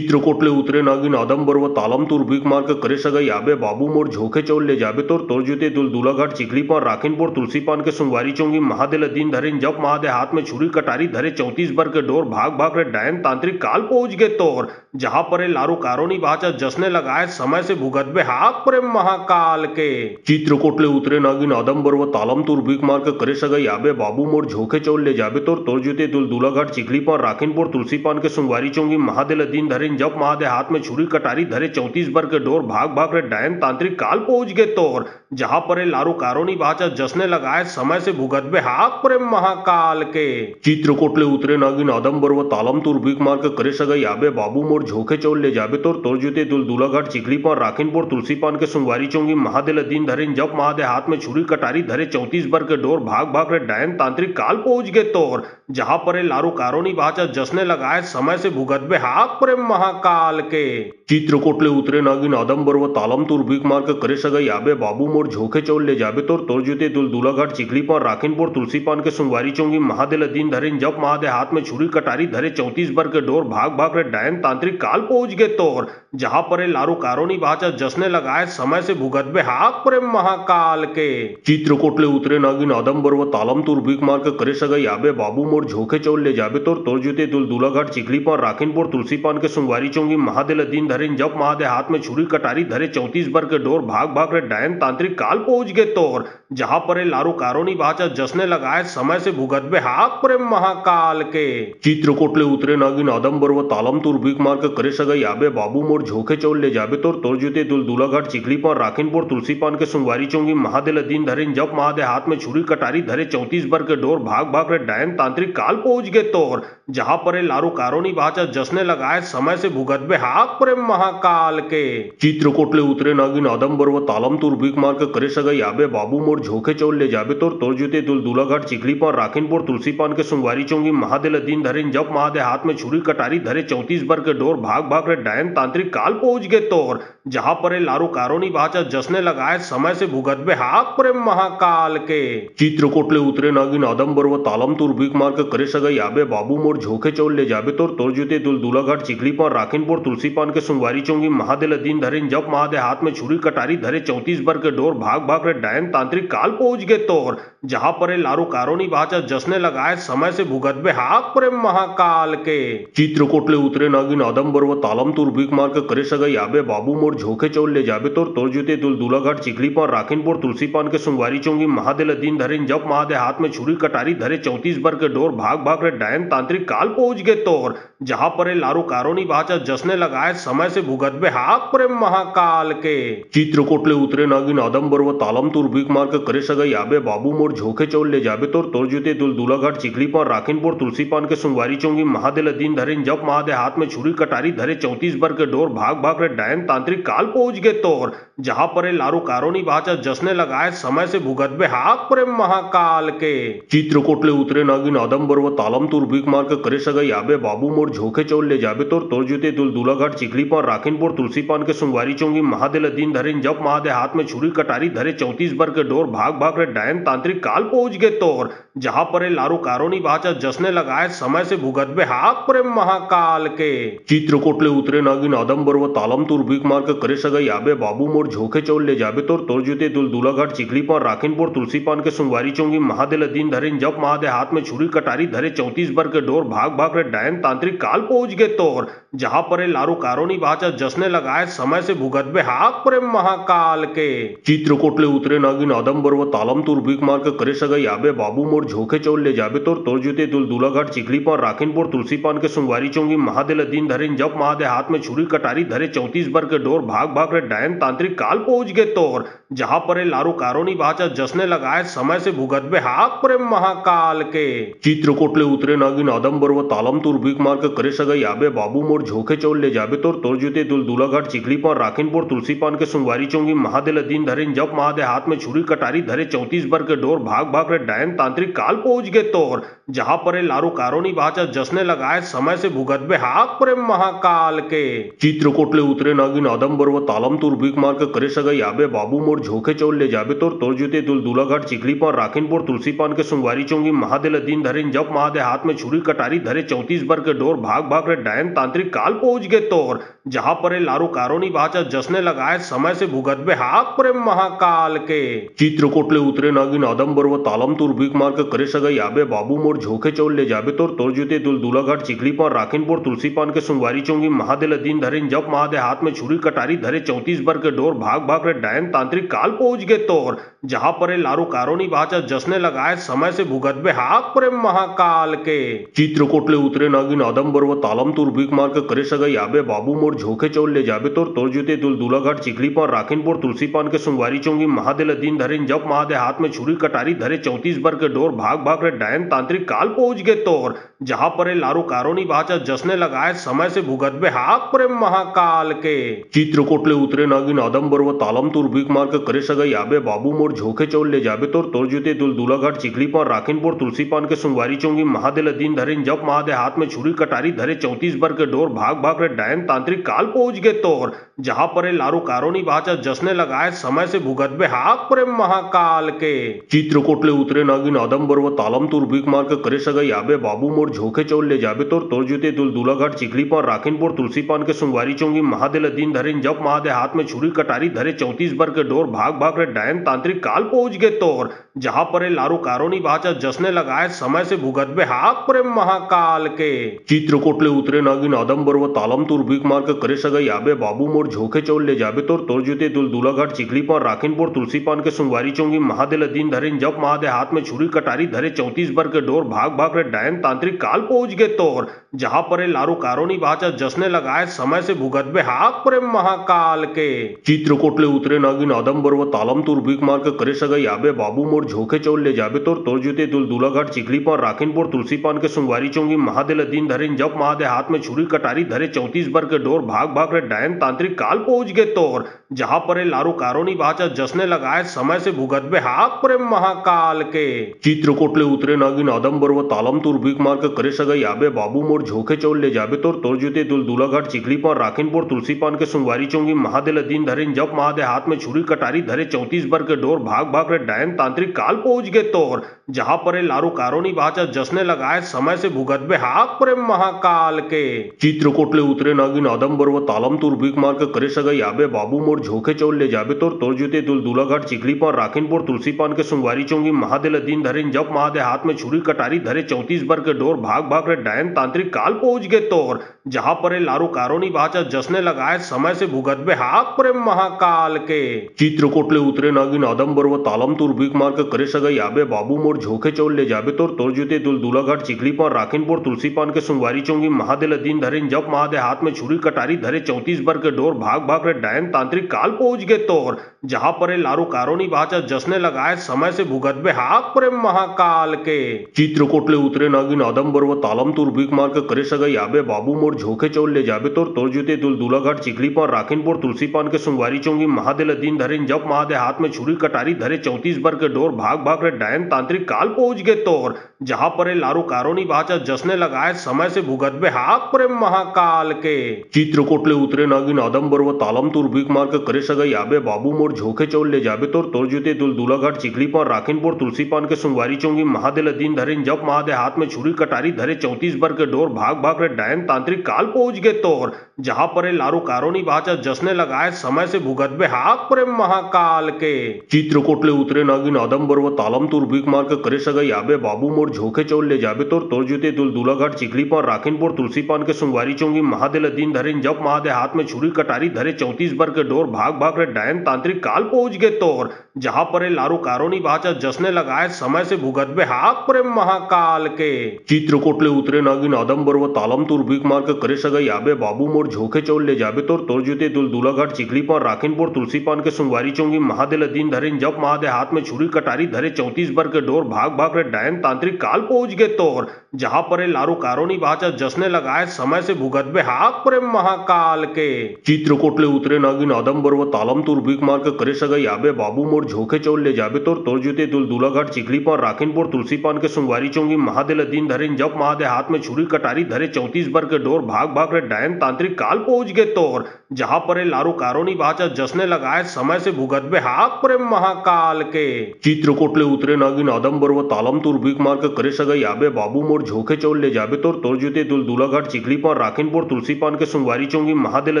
चित्रकोटले उतरे नागिन आदमबर व तालम तुर भीख मार के करे सगई आबे बाबू मोर झोके चौल ले जाबे तोर जुते दुलदुला घाट चिखली पान राखिनपुर तुलसी पान के सुंगवारी चौंगी महादेल दिन धरिन जब महादे हाथ में छुरी कटारी धरे 34 बर के डोर भाग भाग रे डायन तांत्रिक काल पहुंच गए तोर जहां पर लारू कारोनी बाचा जसने लगाए समय से भुगतबे हाथ प्रेम महाकाल के चित्रकोटले उतरे नागिन आदमबर व तालम तुर भीख मार के करे सगई आबे बाबू मोर झोके चौल ले जाबे तोर जुते दुलदुला घाट चिखली पान राखिनपुर तुलसी पान के सुंगवारी चौंगी महादेल दिन धरिन जब महादे हाथ में छुरी कटारी धरे 34 बर के डोर भाग भाग रे डायन तांत्रिक काल पहुंच गए तोर जहां पर लारू कारोनी बाचा जसने लगाए समय से भुगतबे हाथ प्रेम महाकाल के चित्रकोटले उतरे नागिन आदमबर व तालम तुर भीख मार के करे सगई आबे बाबू मोर झोके चौल ले जाबे तोर जुते दुलदुला घाट चिखली पान राखिनपुर तुलसी पान के सुंगवारी चौंगी महादेल दिन धरिन जब महादे हाथ में छुरी कटारी धरे 34 बर के डोर भाग भाग रे डायन तांत्रिक काल पहुंच गए तोर जहां पर लारू कारोनी बाचा जसने लगाए समय से भुगतबे हाथ प्रेम महाकाल के चित्रकोटले उतरे नागिन आदमबर व तालम तुर भीख मार के करे सगई आबे बाबू मोर झोके चौल ले जाबे तोर जुते दुलदुला घाट चिखली पान राखिनपुर तुलसी पान के सुंगवारी चौंगी महादेल दिन धरिन जब महादे हाथ में छुरी कटारी धरे 34 बर के डोर भाग भाग रे डायन तांत्रिक काल पहुंच गए तोर जहां पर लारू कारोनी बाचा जसने लगाए समय से भुगतबे हाथ प्रेम महाकाल के चित्रकोटले उतरे नागिन आदमबर व तालम तुर भीख मार के करे सगई आबे बाबू मोर झोके चौल ले जाबे तोर जुते दुलदुला घाट चिखली पान राखिनपुर तुलसी पान के सुंगवारी चौंगी महादेल दिन धरिन जब महादे हाथ में छुरी कटारी धरे 34 बर के डोर भाग भाग रे डायन तांत्रिक काल पहुंच गए तोर जहां पर लारू कारोनी बाचा जसने लगाए समय से भुगतबे हाथ प्रेम महाकाल के चित्रकोटले उतरे नागिन आदमबर व तालम तुर भीख मार के करे सगई आबे बाबू मोर झोके चौल ले जाबे तोर जुते दुलदुला घाट चिखली पान राखिनपुर तुलसी पान के सुंगवारी चौंगी महादेल दिन धरिन जब महादे हाथ में छुरी कटारी धरे 34 बर के डोर भाग भाग रे डायन तांत्रिक काल पहुंच गए तोर जहां पर लारू कारोनी बाचा जसने लगाए समय से भुगतबे हाथ प्रेम महाकाल के चित्रकोटले उतरे नागिन आदमबर व तालम तुर भीख मार के करे सगई आबे बाबू मोर झोके चौल ले जाबे तोर जुते दुलदुला घाट चिखली पान राखिनपुर तुलसी पान के सुंगवारी चौंगी महादेल दिन धरिन जब महादे हाथ में छुरी कटारी धरे 34 बर के डोर भाग भाग रे डायन तांत्रिक काल पहुंच गए तोर जहां पर लारू कारोनी बाचा जसने लगाए समय से भुगतबे हाथ प्रेम महाकाल के चित्रकोटले उतरे नागिन आदमबर व तालम तुर भीख मार के करे सगई आबे बाबू मोर झोके चौल ले जाबे तोर जुते दुलदुला घाट चिखली पान राखिनपुर तुलसी पान के सुंगवारी चौंगी महादेल दिन धरिन जब महादे हाथ में छुरी कटारी धरे 34 बर के डोर भाग भाग रे डायन तांत्रिक काल पहुंच गए तोर जहां पर लारू कारोनी बाचा जसने लगाए समय से भुगतबे हाथ प्रेम महाकाल के चित्रकोटले उतरे नागिन आदमबर व तालम तुर भीख मार के करे सगई आबे बाबू मोर झोके चौल ले जाबे तोर जुते दुलदुला घाट चिखली पान राखिनपुर तुलसी पान के सुंगवारी चौंगी महादेल दिन धरिन जब महादे हाथ में छुरी कटारी धरे 34 बर के डोर भाग भाग रे डायन तांत्रिक काल पहुंच गए तोर जहां पर लारू कारोनी बाचा जसने लगाए समय से भुगतबे हाथ प्रेम महाकाल के चित्रकोटले उतरे नागिन आदमबर व तालम तुर भीख मार के करे सगई आबे बाबू मोर झोके चौल ले जाबे तोर जुते दुलदुला घाट चिखली पान राखिनपुर तुलसी पान के सुंगवारी चौंगी महादेल दिन धरिन जब महादे हाथ में छुरी कटारी धरे 34 बर के डोर भाग भाग रे डायन तांत्रिक काल पहुंच गए तोर जहां पर लारू कारोनी भाचा जसने लगाए समय से भुगतबे हाक प्रेम महाकाल के चित्रकोटले उतरे नागिन आदमबर व तालम तूर भीक मार के करे सगा याबे बाबू मोर झोके चौल ले जाबे तोर जुते दुल दूलाघाट चिखली पर राखिनपुर तुलसी पान के सुंगवारी चोंगी महादेल दिन धरिन जब महादे हाथ में छुरी कटारी धरे 34 बर के डोर भाग भाग रे डायन तांत्रिक काल पहुंच गए तोर जहां पर लारू कारोनी भाचा जसने लगाए समय से भुगतबे हाक प्रेम महाकाल के चित्रकोटले उतरे नागिन आदमबर व तालम तूर भीक मार के करे सगा याबे बाबू मोर झोके चौल ले जाबे तोर जुते दुल दूलाघाट चिखली पर राखिनपुर तुलसी पान के सुंगवारी चोंगी महादेल दिन धरिन जब महादे हाथ में छुरी कटारी धरे 34 बर के डोर भाग भाग रे डायन तांत्रिक काल पहुंच गए तोर जहां पर लारू कारोनी भाचा जसने लगाए समय से भुगतबे हाक प्रेम महाकाल के चित्रकोटले उतरे नागिन आदमबर व तालम तूर भीक मार के करे सगा याबे बाबू मोर झोके चौल ले जाबे तोर जुते दुल दूलाघाट चिखली पर राखिनपुर तुलसी पान के सुंगवारी चोंगी महादेल दिन धरिन जब महादे हाथ में छुरी कटारी धरे 34 बर के डोर भाग भाग रे डायन तांत्रिक काल पहुंच गए तोर जहां पर लारू कारोनी भाचा जसने लगाए समय से भुगतबे हाक प्रेम महाकाल के चित्रकोटले उतरे नागिन आदमबर व तालम तूर भीक मार के करे सगा याबे बाबू मोर झोके चौल ले जाबे तोर जुते दुल दूलाघाट चिखली पर राखिनपुर तुलसी पान के सुंगवारी चोंगी महादेल दिन धरिन जब महादे हाथ में छुरी कटारी धरे 34 बर के डोर भाग भाग रे डायन तांत्रिक काल पहुंच गए तोर जहां पर लारू कारोनी भाचा जसने लगाए समय से भुगतबे हाक प्रेम महाकाल के चित्रकोटले उतरे नागिन आदमबर व तालम तूर भीक मार के करे सगा याबे बाबू मोर झोके चौल ले जाबे तोर जुते दुल दूलाघाट चिखली पर राखिनपुर तुलसी पान के सुंगवारी चोंगी महादेल दिन धरिन जब महादे हाथ में छुरी कटारी धरे 34 बर के डोर भाग भाग रे डायन तांत्रिक काल पहुंच गए तोर जहां पर लारू कारोनी भाचा जसने लगाए समय से भुगतबे हाक प्रेम महाकाल के चित्रकोटले उतरे नागिन आदमबर व तालम तूर भीक मार के करे सगा याबे बाबू मोर झोके चौल ले जाबे तोर जुते दुल दूलाघाट चिखली पर राखिनपुर तुलसी पान के सुंगवारी चोंगी महादेल दिन धरिन जब महादे हाथ में छुरी कटारी धरे 34 बर के डोर भाग भाग रे डायन तांत्रिक काल पहुंच गए तोर जहां पर लारू कारोनी भाचा जसने लगाए समय से भुगतबे हाक प्रेम महाकाल के चित्रकोटले उतरे नागिन आदमबर व तालम तूर भीक मार के करे सगा याबे बाबू मोर झोके चौल ले जाबे तोर जुते दुल दूलाघाट चिखली पर राखिनपुर तुलसी पान के सुंगवारी चोंगी महादेल दिन धरिन जब महादे हाथ में छुरी कटारी धरे 34 बर के डोर भाग भाग रे डायन तांत्रिक काल पहुंच गए तोर जहां पर लारू कारोनी भाचा जसने लगाए समय से भुगतबे हाक प्रेम महाकाल के चित्रकोटले उतरे नागिन आदमबर व तालम तूर भीक मार के करे सगा याबे बाबू मोर झोके चौल ले जाबे तोर जुते दुल दूलाघाट चिखली पर राखिनपुर तुलसी पान के सुंगवारी चोंगी महादेल दिन धरिन जब महादे हाथ में छुरी कटारी धरे 34 बर के डोर भाग भाग रे डायन तांत्रिक काल पहुंच गए तोर जहां पर लारू कारोनी भाचा जसने लगाए समय से भुगतबे हाक प्रेम महाकाल के चित्रकोटले उतरे नागिन आदमबर व तालम तूर भीक मार के करे सगा याबे बाबू मोर झोके चौल ले जाबे तोर जुते दुल दूलाघाट चिखली पर राखिनपुर तुलसी पान के सुंगवारी चोंगी महादेल दिन धरिन जब महादे हाथ में छुरी कटारी धरे 34 बर के डोर भाग भाग रे डायन तांत्रिक काल पहुंच गए तोर जहां पर लारू कारोनी भाचा जसने लगाए समय से भुगतबे हाक प्रेम महाकाल के चित्रकोटले उतरे नागिन आदमबर व तालम तूर भीक मार के करे सगा याबे बाबू मोर झोके चौल ले जाबे तोर जुते दुल दूलाघाट चिखली पर राखिनपुर तुलसी पान के सुंगवारी चोंगी महादेल दिन धरिन जब महादे हाथ में छुरी कटारी धरे 34 बर के डोर भाग भाग रे डायन तांत्रिक काल पहुंच गए तोर जहां पर लारू कारोनी भाचा जसने लगाए समय से भुगतबे हाक प्रेम महाकाल के चित्रकोटले उतरे नागिन आदमबर व तालम तूर भीक मार के करे सगा याबे बाबू मोर झोके चौल ले जाबे तोर जुते दुल दूलाघाट चिखली पर राखिनपुर तुलसी पान के सुंगवारी चोंगी महादेल दिन धरिन जब महादे हाथ में छुरी कटारी धरे 34 बर के डोर भाग भाग रे डायन तांत्रिक काल पहुंच गए तोर जहां पर लारू कारोनी भाचा जसने लगाए समय से भुगतबे हाक प्रेम महाकाल के चित्रकोटले उतरे नागिन आदमबर व तालम तूर भीक मार के करे सगा याबे बाबू मोर झोके चौल ले जाबे तोर जुते दुल दूलाघाट चिखली पर राखिनपुर तुलसी पान के सुंगवारी चोंगी महादेल दिन धरिन जब महादे हाथ में छुरी कटारी धरे 34 बर के डोर भाग भाग रे डायन तांत्रिक काल पहुंच गए तोर जहां पर लारू कारोनी भाचा जसने लगाए समय से भुगतबे हाक प्रेम महाकाल के चित्रकोटले उतरे नागिन आदमबर व तालम तूर भीक मार के करे सगा याबे बाबू मोर झोके चौल ले जाबे तोर जुते दुल दूलाघाट चिखली पर राखिनपुर तुलसी पान के सुंगवारी चोंगी महादेल दिन धरिन जब महादे हाथ में छुरी कटारी धरे 34 बर के डोर भाग भाग रे डायन तांत्रिक काल पहुंच गए तोर जहां पर लारू कारोनी भाचा जसने लगाए समय से भुगतबे हाक प्रेम महाकाल के चित्रकोटले उतरे नागिन आदमबर व तालम तूर भीक मार के करे सगा याबे बाबू मोर झोके चौल ले जाबे तोर जुते दुल दूलाघाट चिखली पर राखिनपुर तुलसी पान के सुंगवारी चोंगी महादेल दिन धरिन जब महादे हाथ में छुरी कटारी धरे 34 बर के डोर भाग भाग रे डायन तांत्रिक काल पहुंच गए तोर जहां पर लारू कारोनी भाचा जसने लगाए समय से भुगतबे हाक प्रेम महाकाल के चित्रकोटले उतरे नागिन आदमबर व तालम तूर भीक मार के करे सगा याबे बाबू मोर झोखे चौल ले जाबे तोर जुते दुल दूलाघाट चिखली पान राखिनपुर तुलसी पान के सुंगवारी चौंगी महादेल दीन धरे जब महादे हाथ में छुरी कटारी धरे 34 बर के डोर भाग भाग रे डायन तांत्रिक काल पहुंच गए तोर जहां पर लारू कारोनी बाचा जसने लगाए समय से भुगतबे हाथ प्रेम महाकाल के चित्रकोटले उतरे नागिन आदमबर व तालम तुर भीख मार के करे सगाई आबे बाबू मोर झोखे चौल ले जाबे तोर जुते दुल दूलाघाट चिखली पान राखिनपुर तुलसी पान के सुंगवारी चौंगी महादेल दीन धरे जब महादे हाथ में छुरी कटारी धरे 34 बर के डोर भाग भाग रे डायन तांत्रिक काल पहुंच गए तोर जहां पर लारू कारोनी बाचा जसने लगाए समय से भुगतबे हाथ प्रेम महाकाल के चित्रकोटले उतरे नागिन आदमबर व तालम तुर भीख मार के करे सगाई आबे बाबू मोर झोखे चौल ले जाबे तोर जुते दुल दूलाघाट चिखली पान राखिनपुर तुलसी पान के सुंगवारी चौंगी महादेल दीन धरे जब महादे हाथ में छुरी कटारी धरे 34 बर के डोर भाग भाग रे डायन तांत्रिक काल पहुंच गए तोर जहां पर लारू कारोनी बाचा जसने लगाए समय से भुगतबे हाथ प्रेम महाकाल के चित्रकोटले उतरे नागिन आदमबर व तालम तुर भीख मार के करे सगाई आबे बाबू मोर झोखे चौल ले जाबे तोर जुते दुल दूलाघाट चिखली पान राखिनपुर तुलसी पान के सुंगवारी चौंगी महादेल दीन धरे जब महादे हाथ में छुरी कटारी धरे 34 बर के डोर भाग भाग रे डायन तांत्रिक काल पहुंच गए तोर जहां पर लारू कारोनी बाचा जसने लगाए समय से भुगतबे हाथ प्रेम महाकाल के चित्रकोटले उतरे नागिन आदमबर व तालम तुर भीख मार के करे सगाई आबे बाबू मोर झोखे चौल ले जाबे तोर जुते दुल दूलाघाट चिखली पान राखिनपुर तुलसी पान के सुंगवारी चौंगी महादेल दीन धरे जब महादे हाथ में छुरी कटारी धरे 34 बर के डोर भाग भाग रे डायन तांत्रिक काल पहुंच गए तोर जहां पर लारू कारोनी बाचा जसने लगाए समय से भुगतबे हाथ प्रेम महाकाल के चित्रकोटले उतरे नागिन आदमबर व तालम तुर भीख मार के करे सगाई आबे बाबू मोर झोखे चौल ले जाबे तोर जुते दुल दूलाघाट चिखली पान राखिनपुर तुलसी पान के सुंगवारी चौंगी महादेल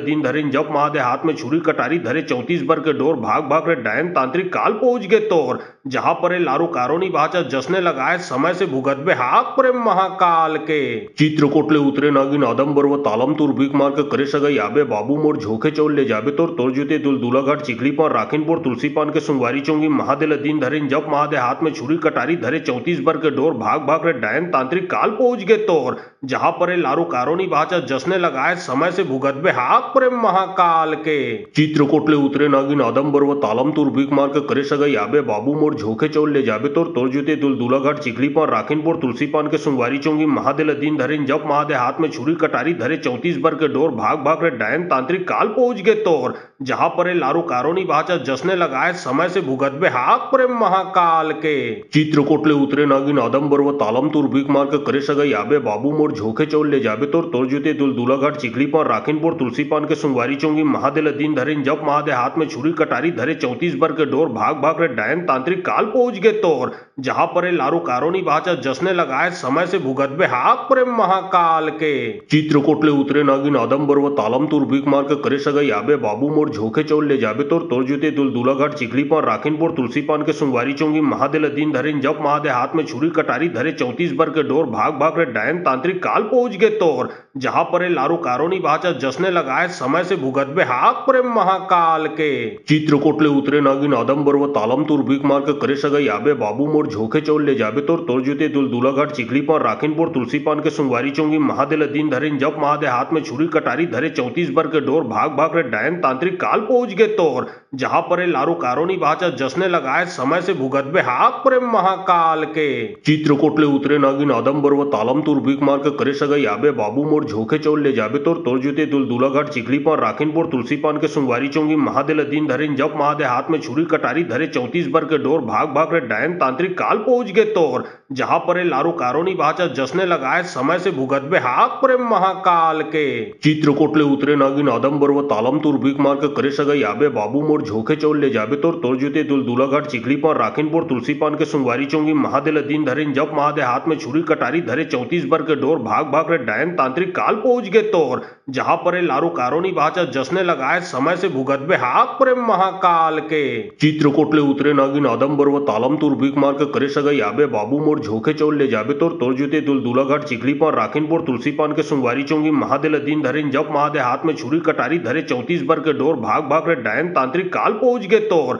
दीन धरे जब महादे हाथ में छुरी कटारी धरे 34 बर के डोर भाग भाग रे डायन तांत्रिक काल पहुंच गए तोर जहां पर लारू कारोनी बाचा जसने लगाए समय से भुगतबे हाथ प्रेम महाकाल के चित्रकोटले उतरे नागिन आदमबर व तालम तुर भीख मार के करे सगाई आबे बाबू मोर झोखे चौल ले जाबे तोर जुते दुल दूलाघाट चिखली पान राखिनपुर तुलसी पान के सुंगवारी चौंगी महादेल दीन धरे जब महादे हाथ में छुरी कटारी धरे 34 बर के डोर भाग भाग रे डायन तांत्रिक काल पहुंच गए तोर जहां पर लारू कारोनी बाचा जसने लगाए समय से भुगतबे हाथ प्रेम महाकाल के चित्रकोटले उतरे नागिन आदमबर व तालम तुर भीख मार के करे सगाई आबे बाबू मोर झोखे चौल ले जाबे तोर जुते दुल दूलाघाट चिखली पान राखिनपुर तुलसी पान के सुंगवारी चौंगी महादेल दीन धरे जब महादे हाथ में छुरी कटारी धरे 34 बर के डोर भाग भाग रे डायन तांत्रिक काल पहुंच गए तोर जहां पर लारू कारोनी बाचा जसने लगाए समय से भुगतबे हाथ प्रेम महाकाल के चित्रकोटले उतरे नागिन आदमबर व तालम तुर भीख मार के करे सगाई आबे बाबू मोर झोखे चौल ले जाबे तोर जुते दुल दूलाघाट चिखली पान राखिनपुर तुलसी पान के सुंगवारी चौंगी महादेल दीन धरे जब महादे हाथ में छुरी कटारी धरे 34 बर के डोर भाग भाग रे डायन तांत्रिक काल पहुंच गए तोर जहां पर लारू कारोनी बाचा जसने लगाए समय से भुगतबे हाथ प्रेम महाकाल के चित्रकोटले उतरे नागिन आदमबर व तालम तुर भीख मार के करे सगाई आबे बाबू मोर झोखे चौल ले जाबे तोर जुते दुल दूलाघाट चिखली पान राखिनपुर तुलसी पान के सुंगवारी चौंगी महादेल दीन धरे जब महादे हाथ में छुरी कटारी धरे 34 बर के डोर भाग भाग रे डायन तांत्रिक काल पहुंच गए तोर जहां पर लारू कारोनी बाचा जसने लगाए समय से भुगतबे हाथ प्रेम महाकाल के चित्रकोटले उतरे नागिन आदमबर व तालम तुर भीख मार के करे सगाई आबे बाबू मोर झोखे चौल ले जाबे तोर जुते दुल दूलाघाट चिखली पान राखिनपुर तुलसी पान के सुंगवारी चौंगी महादेल दीन धरे जब महादे हाथ में छुरी कटारी धरे 34 बर के डोर भाग भाग रे डायन तांत्रिक काल पहुंच गए तोर जहां पर लारू कारोनी बाचा जसने लगाए समय से भुगतबे हाथ प्रेम महाकाल के चित्रकोटले उतरे नागिन आदमबर व तालम तुर भीख मार के करे सगाई आबे बाबू मोर झोखे चौल ले जाबे तोर जुते दुल दूलाघाट चिखली पान राखिनपुर तुलसी पान के सुंगवारी चौंगी महादेल दीन धरे जब महादे हाथ में छुरी कटारी धरे 34 बर के डोर भाग भाग रे डायन तांत्रिक काल पहुंच गए तोर जहां पर लारू कारोनी बाचा जसने लगाए समय से भुगतबे हाथ प्रेम महाकाल के चित्रकोटले उतरे नागिन आदमबर व तालम तुर भीख मार के करे सगाई आबे बाबू मोर झोखे चौल ले जाबे तोर जुते दुल दूलाघाट चिखली पान राखिनपुर तुलसी पान के सुंगवारी चौंगी महादेल दीन धरे जब महादे हाथ में छुरी कटारी धरे 34 बर के डोर भाग भाग रे डायन तांत्रिक काल पहुंच गए तोर जहां पर लारू कारोनी बाचा जसने लगाए समय से भुगतबे हाथ प्रेम महाकाल के चित्रकोटले उतरे नागिन आदमबर व तालम तुर भीख मार के करे सगाई आबे बाबू मोर झोखे चौल ले जाबे तोर जुते दुल दूलाघाट चिखली पान राखिनपुर तुलसी पान के सुंगवारी चौंगी महादेल दीन धरे जब महादे हाथ में छुरी कटारी धरे 34 बर के डोर भाग भाग रे डायन तांत्रिक काल पहुंच गए तोर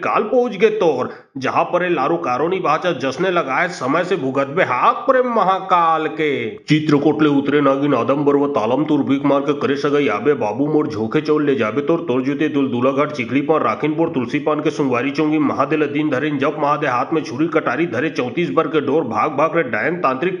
काल पहुंच गए तोर जहां पर लारू कारोनी भाचा जसने लगाए समय से भुगत बे हाथ प्रेम महाकाल के चित्रकोटले उतरे नागिन आदमबर व तालम तुर भीख मार के करे सगा याबे बाबू मोर झोंके चौल ले जाबे तोर जुते दुलदुला घाट चिखली पान राखिन पोर तुलसी पान के सुंगवारी चौंगी महादेल दिन धरे जब महादे हाथ में छुरी कटारी धरे 34 बर के डोर भाग भाग रे डायन तांत्रिक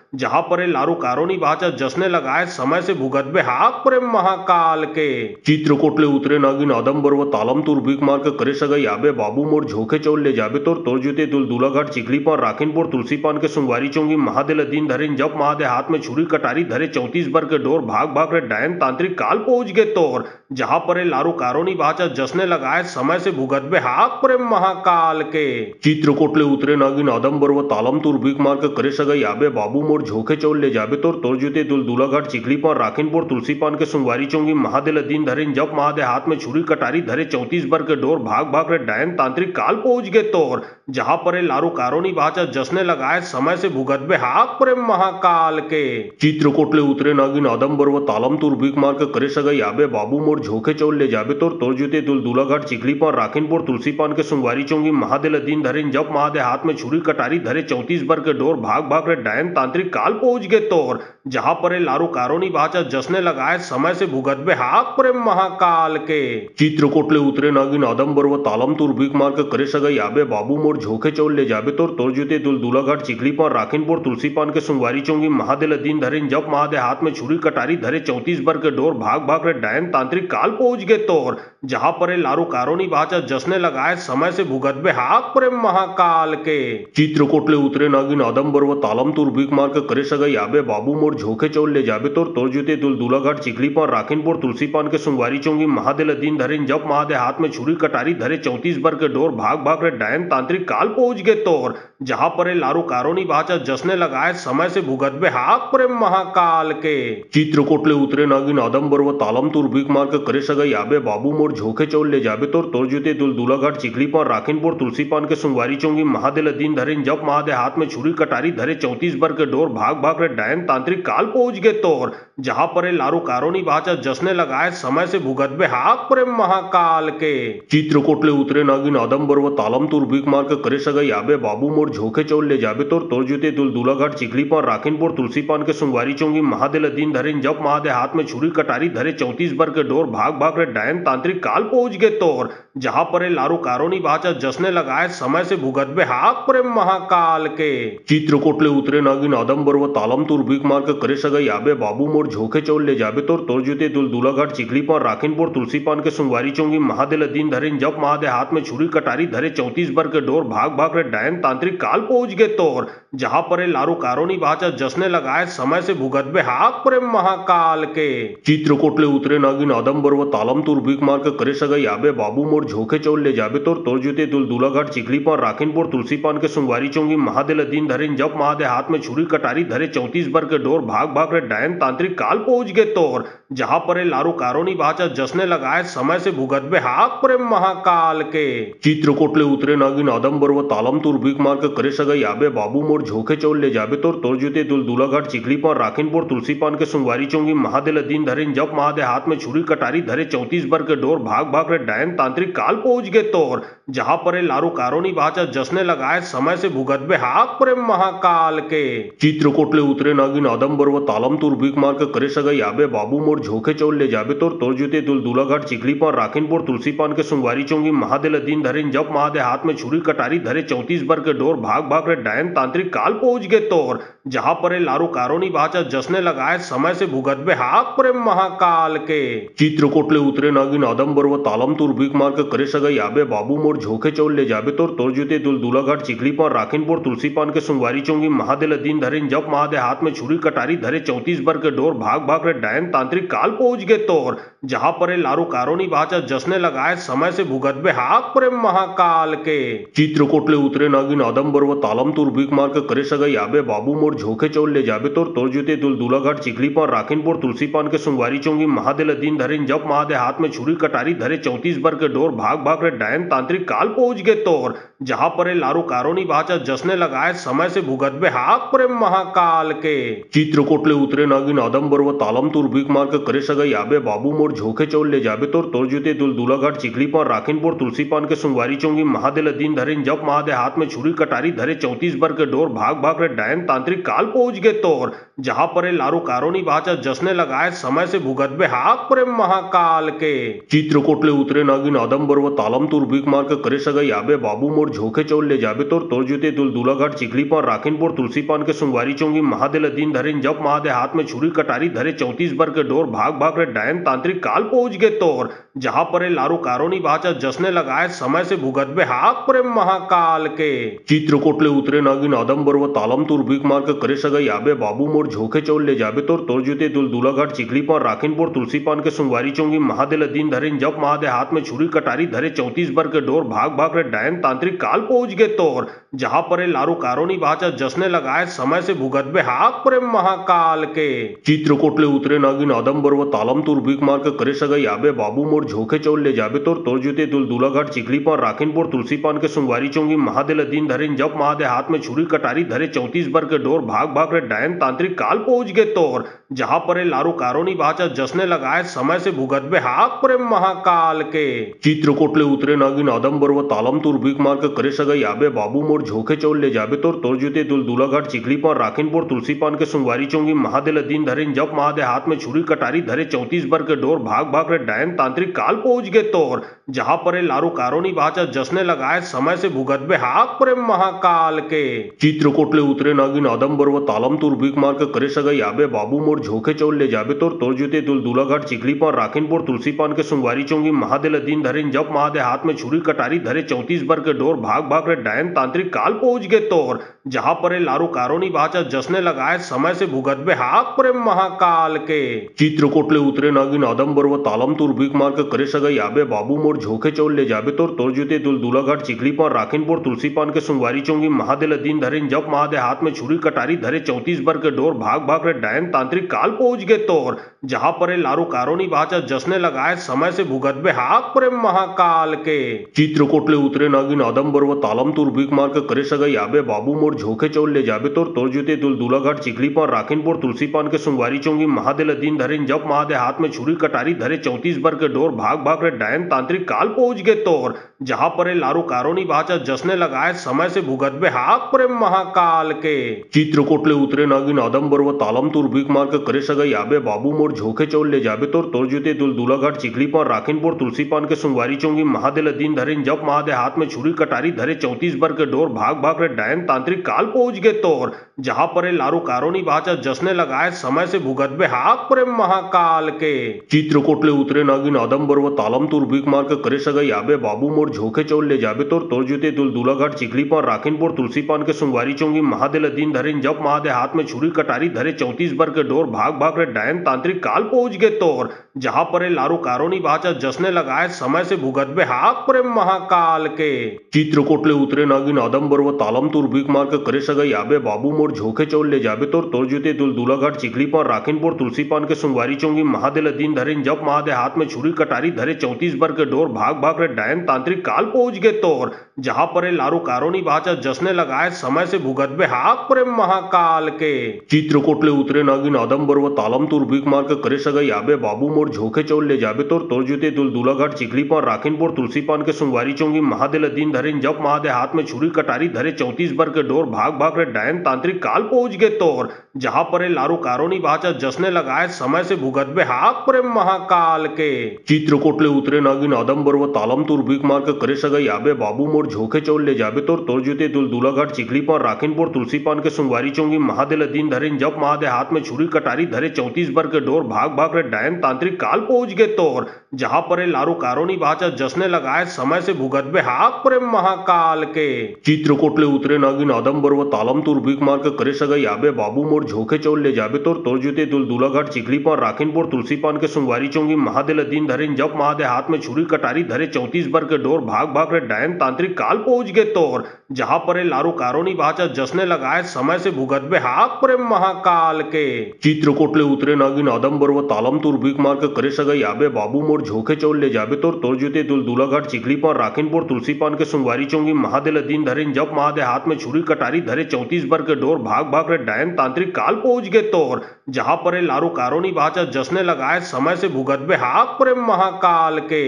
जहां पर लारू कारोनी भाचा जसने लगाए समय से भुगत बे हाक प्रेम महाकाल के चित्रकोटले उतरे नागिन आदमबर व तालम तुर भीक मार के करे सगा याबे बाबू मोर झोके चौल ले जाबे तोर जुते दुल दूलाघाट चिखली पान राखिनपुर तुलसी पान के सुंगवारी चौंगी महादेल दिन धरेन जब महादे हाथ में छुरी कटारी धरे 34 बर के डोर भाग भाग रे डायन तांत्रिक काल पहुंच गए तोर जहां पर लारू कारोनी भाचा जसने लगाए समय से भुगत बे हाक प्रेम महाकाल के चित्रकोटले उतरे नागिन आदमबर व तालम तुर भीक मार के करे सगा याबे बाबू मोर झोके चौल ले जाबे तोर जुते दुल दूलाघाट चिखली पान राखिनपुर तुलसी पान के सुंगवारी चौंगी महादेल दिन धरेन जब महादे हाथ में छुरी कटारी धरे 34 बर के डोर भाग भाग रे डायन तांत्रिक काल पहुंच गए तोर जहां पर लारू कारोनी भाचा जसने लगाए समय से भुगत बे हाक प्रेम महाकाल के चित्रकोटले उतरे नागिन आदम बर्व तालम तूर भीक मार के करे सगा याबे बाबू मोर झोके चौल ले जाबे तोर जुते दुल दूलाघाट चिखली पान राखीनपुर तुलसी पान के सुंगवारी चौंगी महादेल दिन धरिन जब महादे हाथ में छुरी कटारी धरे 34 बर के डोर भाग भाग रे डायन तांत्रिक काल पहुंच गए तोर जहां पर लारू कारोनी भाचा जसने लगाए समय से भुगत बे हाक प्रेम महाकाल के चित्रकोटले उतरे नागिन आदम बर्व तालम तूर भीक मार के करे सगा याबे बाबू मोर झोके चौल ले जाबे तोर जुते दुल दूलाघाट चिखली पान राखीनपुर तुलसी पान के सुंगवारी चौंगी महादेल दिन धरिन जब महादे हाथ में छुरी कटारी धरे 34 बर के डोर भाग भाग रे डायन तांत्रिक काल पहुंच गए तोर जहां पर लारू कारोनी भाचा जसने लगाए समय से भुगत बे हाक प्रेम महाकाल के चित्रकोटले उतरे नागिन आदम बर्व तालम तूर भीक मार के करे सगा याबे बाबू मोर झोके चौल ले जाबे तोर जुते दुल दूलाघाट चिखली पान राखीनपुर तुलसी पान के सुंगवारी चौंगी महादेल दिन धरिन जब महादे हाथ में छुरी कटारी धरे 34 बर के डोर भाग भाग रे डायन तांत्रिक काल पहुंच गए तोर जहां पर लारू कारोनी भाचा जसने लगाए समय से भुगत बे हाक प्रेम महाकाल के चित्रकोटले उतरे नागिन आदम बर्व तालम तूर भीक मार के करे सगा याबे बाबू मोर झोके चौल ले जाबे तोर जुते दुल दूलाघाट चिखली पान राखीनपुर तुलसी पान के सुंगवारी चौंगी महादेल दिन धरिन जब महादे हाथ में छुरी कटारी धरे 34 बर के डोर भाग भाग रे डायन तांत्रिक काल पहुंच गए तोर जहां पर लारू कारोनी भाचा जसने लगाए समय से भुगत बे हाक प्रेम महाकाल के चित्रकोटले उतरे नागिन आदम बर्व तालम तूर भीक मार के करे सगा याबे बाबू मोर झोके चौल ले जाबे तोर जुते दुल दूलाघाट चिखली पान राखीनपुर तुलसी पान के सुंगवारी चौंगी महादेल दिन धरिन जब महादे हाथ में छुरी कटारी धरे 34 बर के डोर भाग भाग रे डायन तांत्रिक काल पहुंच गए तोर जहां पर लारू कारोनी भाचा जसने लगाए समय से भुगत बे हाक प्रेम महाकाल के चित्रकोटले उतरे नागिन आदम बर्व तालम तूर भीक मार के करे सगा याबे बाबू मोर झोके चौल ले जाबे तोर जुते दुल दूलाघाट चिखली पान राखीनपुर तुलसी पान के सुंगवारी चौंगी महादेल दिन धरिन जब महादे हाथ में छुरी कटारी धरे 34 बर के डोर भाग भाग रे डायन तांत्रिक काल पहुंच गए तोर जहां पर लारू कारोनी भाचा जसने लगाए समय से भुगत बे हाक प्रेम महाकाल के चित्रकोटले उतरे नागिन आदम बर्व तालम तूर भीक मार के करे सगा याबे बाबू मोर झोके चौल ले जाबे तोर जुते दुल दूलाघाट चिखली पान राखीनपुर तुलसी पान के सुंगवारी चौंगी महादेल दिन धरिन जब महादे हाथ में छुरी कटारी धरे 34 बर के डोर भाग भाग रे डायन तांत्रिक काल पहुंच गए तोर जहां पर लारू कारोनी भाचा जसने लगाए समय से भुगत बे हाक प्रेम महाकाल के चित्रकोटले उतरे नागिन आदम बर्व तालम तूर भीक मार के करे सगा याबे बाबू मोर झोके चौल ले जाबे तोर जुते दुल दूलाघाट चिखली पान राखीनपुर तुलसी पान के सुंगवारी चौंगी महादेल दिन धरिन जब महादे हाथ में छुरी कटारी धरे 34 बर के डोर भाग भाग रे डायन तांत्रिक काल पहुंच गए तोर जहां पर लारू कारोनी भाचा जसने लगाए समय से भुगत बे हाक प्रेम महाकाल के चित्रकोटले उतरे नागिन आदम बर्व तालम तूर भीक मार के करे सगा याबे बाबू मोर झोके चौल ले जाबे तोर जुते दुल दूलाघाट चिखली पान राखीनपुर तुलसी पान के सुंगवारी चौंगी महादेल दिन धरिन जब महादे हाथ में छुरी कटारी धरे 34 बर के डोर भाग भाग रे डायन तांत्रिक काल पहुंच गए तोर जहां पर लारू कारोनी भाचा जसने लगाए समय से भुगत बे हाक प्रेम महाकाल के चित्रकोटले उतरे नागिन आदम बर्व तालम तूर भीक मार के करे सगा याबे बाबू मोर झोके चौल ले जाबे तोर जुते दुल दूलाघाट चिखली पान राखीनपुर तुलसी पान के सुंगवारी चौंगी महादेल दिन धरिन जब महादे हाथ में छुरी कटारी धरे 34 बर के डोर भाग भाग रे डायन तांत्रिक काल पहुंच गए तोर जहां पर लारू कारोनी भाचा जसने लगाए समय से भुगत बे हाक प्रेम महाकाल के चित्रकोटले उतरे नागिन आदम बर्व तालम तूर भीक मार के करे सगा याबे बाबू मोर झोके चौल ले जाबे तोर जुते दुल दूलाघाट चिखली पान राखीनपुर तुलसी पान के सुंगवारी चौंगी महादेल दिन धरिन जब महादे हाथ में छुरी कटारी धरे 34 बर के डोर भाग भाग रे डायन तांत्रिक काल पहुंच गए तोर जहां पर लारू कारोनी भाचा जसने लगाए समय से भुगत बे हाक प्रेम महाकाल के चित्रकोटले उतरे नागिन आदम बर्व तालम तूर भीक मार के करे सगा याबे बाबू मोर झोके चौल ले जाबे तोर जुते दुल दूलाघाट चिखली पान राखीनपुर तुलसी पान के सुंगवारी चौंगी महादेल दिन धरिन जब महादे हाथ में छुरी कटारी धरे 34 बर के डोर भाग भाग रे डायन तांत्रिक काल पहुंच गए तोर जहां पर लारू कारोनी भाचा जसने लगाए समय से भुगत बे हाक प्रेम महाकाल के चित्रकोटले उतरे नागिन आदम बर्व तालम तूर भीक मार के करे सगा याबे बाबू मोर झोके चौल ले जाबे तोर जुते दुल दूलाघाट चिखली पान राखीनपुर तुलसी पान के सुंगवारी चौंगी महादेल दिन धरिन जब महादे हाथ में छुरी कटारी धरे 34 बर के डोर भाग भाग रे डायन तांत्रिक काल पहुंच गए तोर जहां पर लारू कारोनी भाचा जसने लगाए समय से भुगत बे हाक प्रेम महाकाल के चित्रकोटले उतरे नागिन आदम बर्व तालम तूर भीक मार के करे सगा याबे बाबू मोर झोके चौल ले जाबे तोर जुते दुल दूलाघाट चिखली पान राखिन पोर तुलसी पान के सुंगवारी चौंगी महादेल दिन धरिन जब महादे हाथ में छुरी कटारी धरे 34 बर के डोर भाग भाग रे डायन तांत्रिक काल पहुंच गए तोर जहां पर लारू कारोनी बाचा जसने लगाए समय से भुगतबे हाक प्रेम महाकाल के चित्रकोटले उतरे नागिन आदमबर व तालम तुर भीख मार के करे सगई आबे बाबू मोर झोके चौल ले जाबे तोर जुते दुल दूलाघाट चिखली पान राखिन पोर तुलसी पान के सुंगवारी चौंगी महादेल दिन धरिन जब महादे हाथ में छुरी कटारी धरे 34 बर के डोर भाग भाग रे डायन तांत्रिक काल पहुंच गए तोर जहां पर लारू कारोनी बाचा जसने लगाए समय से भुगतबे हाक प्रेम महाकाल के चित्रकोटले उतरे नागिन आदमबर व तालम तुर भीख मार के करे सगई आबे बाबू मोर झोके चौल ले जाबे तोर जुते दुल दूलाघाट चिखली पान राखिन पोर तुलसी पान के सुंगवारी चौंगी महादेल दिन धरिन जब महादे हाथ में छुरी कटारी धरे 34 बर के डोर भाग भाग रे डायन तांत्रिक काल पहुंच गए तोर जहां पर लारू कारोनी बाचा जसने लगाए समय से भुगतबे हाक प्रेम महाकाल के चित्रकोटले उतरे नागिन आदमबर व तालम तुर भीख मार के करे सगई आबे बाबू मोर झोके चौल ले जाबे तोर जुते दुल दूलाघाट चिखली पान राखिन पोर तुलसी पान के सुंगवारी चौंगी महादेल दिन धरिन जब महादे हाथ में छुरी कटारी धरे 34 बर के डोर भाग भाग रे डायन तांत्रिक काल पहुंच गए तोर जहां पर लारू कारोनी बाचा जसने लगाए समय से भुगतबे हाक प्रेम महाकाल के चित्रकोटले उतरे नागिन आदमबर व तालम तुर भीख मार के करे सगई आबे बाबू मोर झोके चौल ले जाबे तोर जुते दुल दूलाघाट चिखली पान राखिन पोर तुलसी पान के सुंगवारी चौंगी महादेल दिन धरिन जब महादे हाथ में छुरी कटारी धरे 34 बर के डोर भाग भाग रे डायन तांत्रिक काल पहुंच गए तोर जहां पर लारू कारोनी बाचा जसने लगाए समय से भुगतबे हाक प्रेम महाकाल के चित्रकोटले उतरे नागिन आदमबर व तालम तुर भीख मार के करे सगई आबे बाबू मोर झोके चौल ले जाबे तोर जुते दुल दूलाघाट चिखली पान राखिन पोर तुलसी पान के सुंगवारी चौंगी महादेल दिन धरिन जब महादे हाथ में छुरी कटारी धरे 34 बर के डोर भाग भाग रे डायन तांत्रिक काल पहुंच गए तोर जहां पर लारू कारोनी बाचा जसने लगाए समय से भुगतबे हाक प्रेम महाकाल के चित्रकोटले उतरे नागिन आदमबर व तालम तुर भीख मार के करे सगई आबे बाबू मोर झोके चौल ले जाबे तोर जुते दुल दूलाघाट चिखली पान राखिन पोर तुलसी पान के सुंगवारी चौंगी महादेल दिन धरिन जब महादे हाथ में छुरी कटारी धरे 34 बर के डोर भाग भाग रे डायन तांत्रिक काल पहुंच गए तोर जहां पर लारू कारोनी बाचा जसने लगाए समय से भुगतबे हाक प्रेम महाकाल के चित्रकोटले उतरे नागिन आदमबर व तालम तुर भीख मार के करे सगई आबे बाबू मोर झोके चौल ले जाबे तोर जुते दुल दूलाघाट चिखली पान राखिन पोर तुलसी पान के सुंगवारी चौंगी महादेल दिन धरिन जब महादे हाथ में छुरी कटारी धरे 34 बर के डोर भाग भाग रे डायन तांत्रिक काल पहुंच गए तोर जहां पर लारू कारोनी बाचा जसने लगाए समय से भुगतबे हाक प्रेम महाकाल के चित्रकोटले उतरे नागिन आदमबर व तालम तुर भीख मार के करे सगई आबे बाबू मोर झोके चौल ले जाबे तोर जुते दुल दूलाघाट चिखली पान राखिन पोर तुलसी पान के सुंगवारी चौंगी महादेल दिन धरिन जब महादे हाथ में छुरी कटारी धरे 34 बर के डोर भाग भाग रे डायन तांत्रिक काल पहुंच गए तोर जहां पर लारू कारोनी बाचा जसने लगाए समय से भुगतबे हाक प्रेम महाकाल के चित्रकोटले उतरे नागिन आदमबर व तालम तुर भीख मार के करे सगई आबे बाबू मोर झोके चौल ले जाबे तोर जुते दुल दूलाघाट चिखली पान राखिन पोर तुलसी पान के सुंगवारी चौंगी महादेल दिन धरिन जब महादे हाथ में छुरी कटारी धरे 34 बर के डोर भाग भाग रे डायन तांत्रिक काल पहुंच गए तोर जहां पर लारू कारोनी बाचा जसने लगाए समय से भुगतबे हाक प्रेम महाकाल के चित्रकोटले उतरे नागिन आदमबर व तालम तुर भीख मार के करे सगई आबे बाबू मोर झोके चौल ले जाबे तोर जुते दुल दूलाघाट चिखली पान राखिन पोर तुलसी पान के सुंगवारी चौंगी महादेल दिन धरिन जब महादे हाथ में छुरी कटारी धरे 34 बर के डोर भाग भाग रे डायन तांत्रिक काल पहुंच गए तोर जहां पर लारू कारोनी बाचा जसने लगाए समय से भुगतबे हाक प्रेम महाकाल के चित्रकोटले उतरे नागिन आदमबर व तालम तुर भीख मार के करे सगई आबे बाबू मोर झोके चौल ले जाबे तोर जुते दुल दूलाघाट चिखली पान राखिन पोर तुलसी पान के सुंगवारी चौंगी महादेल दिन धरिन जब महादे हाथ में छुरी कटारी धरे 34 बर के डोर भाग भाग रे डायन तांत्रिक काल पहुंच गए तोर जहां पर लारू कारोनी बाचा जसने लगाए समय से भुगतबे हाक प्रेम महाकाल के चित्रकोटले उतरे नागिन आदमबर व तालम तुर भीख मार के करे सगई आबे बाबू मोर झोके चौल ले जाबे तोर जुते दुल दूलाघाट चिखली पान राखिन पोर तुलसी पान के सुंगवारी चौंगी महादेल दिन धरिन जब महादे हाथ में छुरी कटारी धरे 34 बर के डोर भाग भाग रे डायन तांत्रिक काल पहुंच गए तोर जहां पर लारू कारोनी बाचा जसने लगाए समय से भुगतबे हाक प्रेम महाकाल के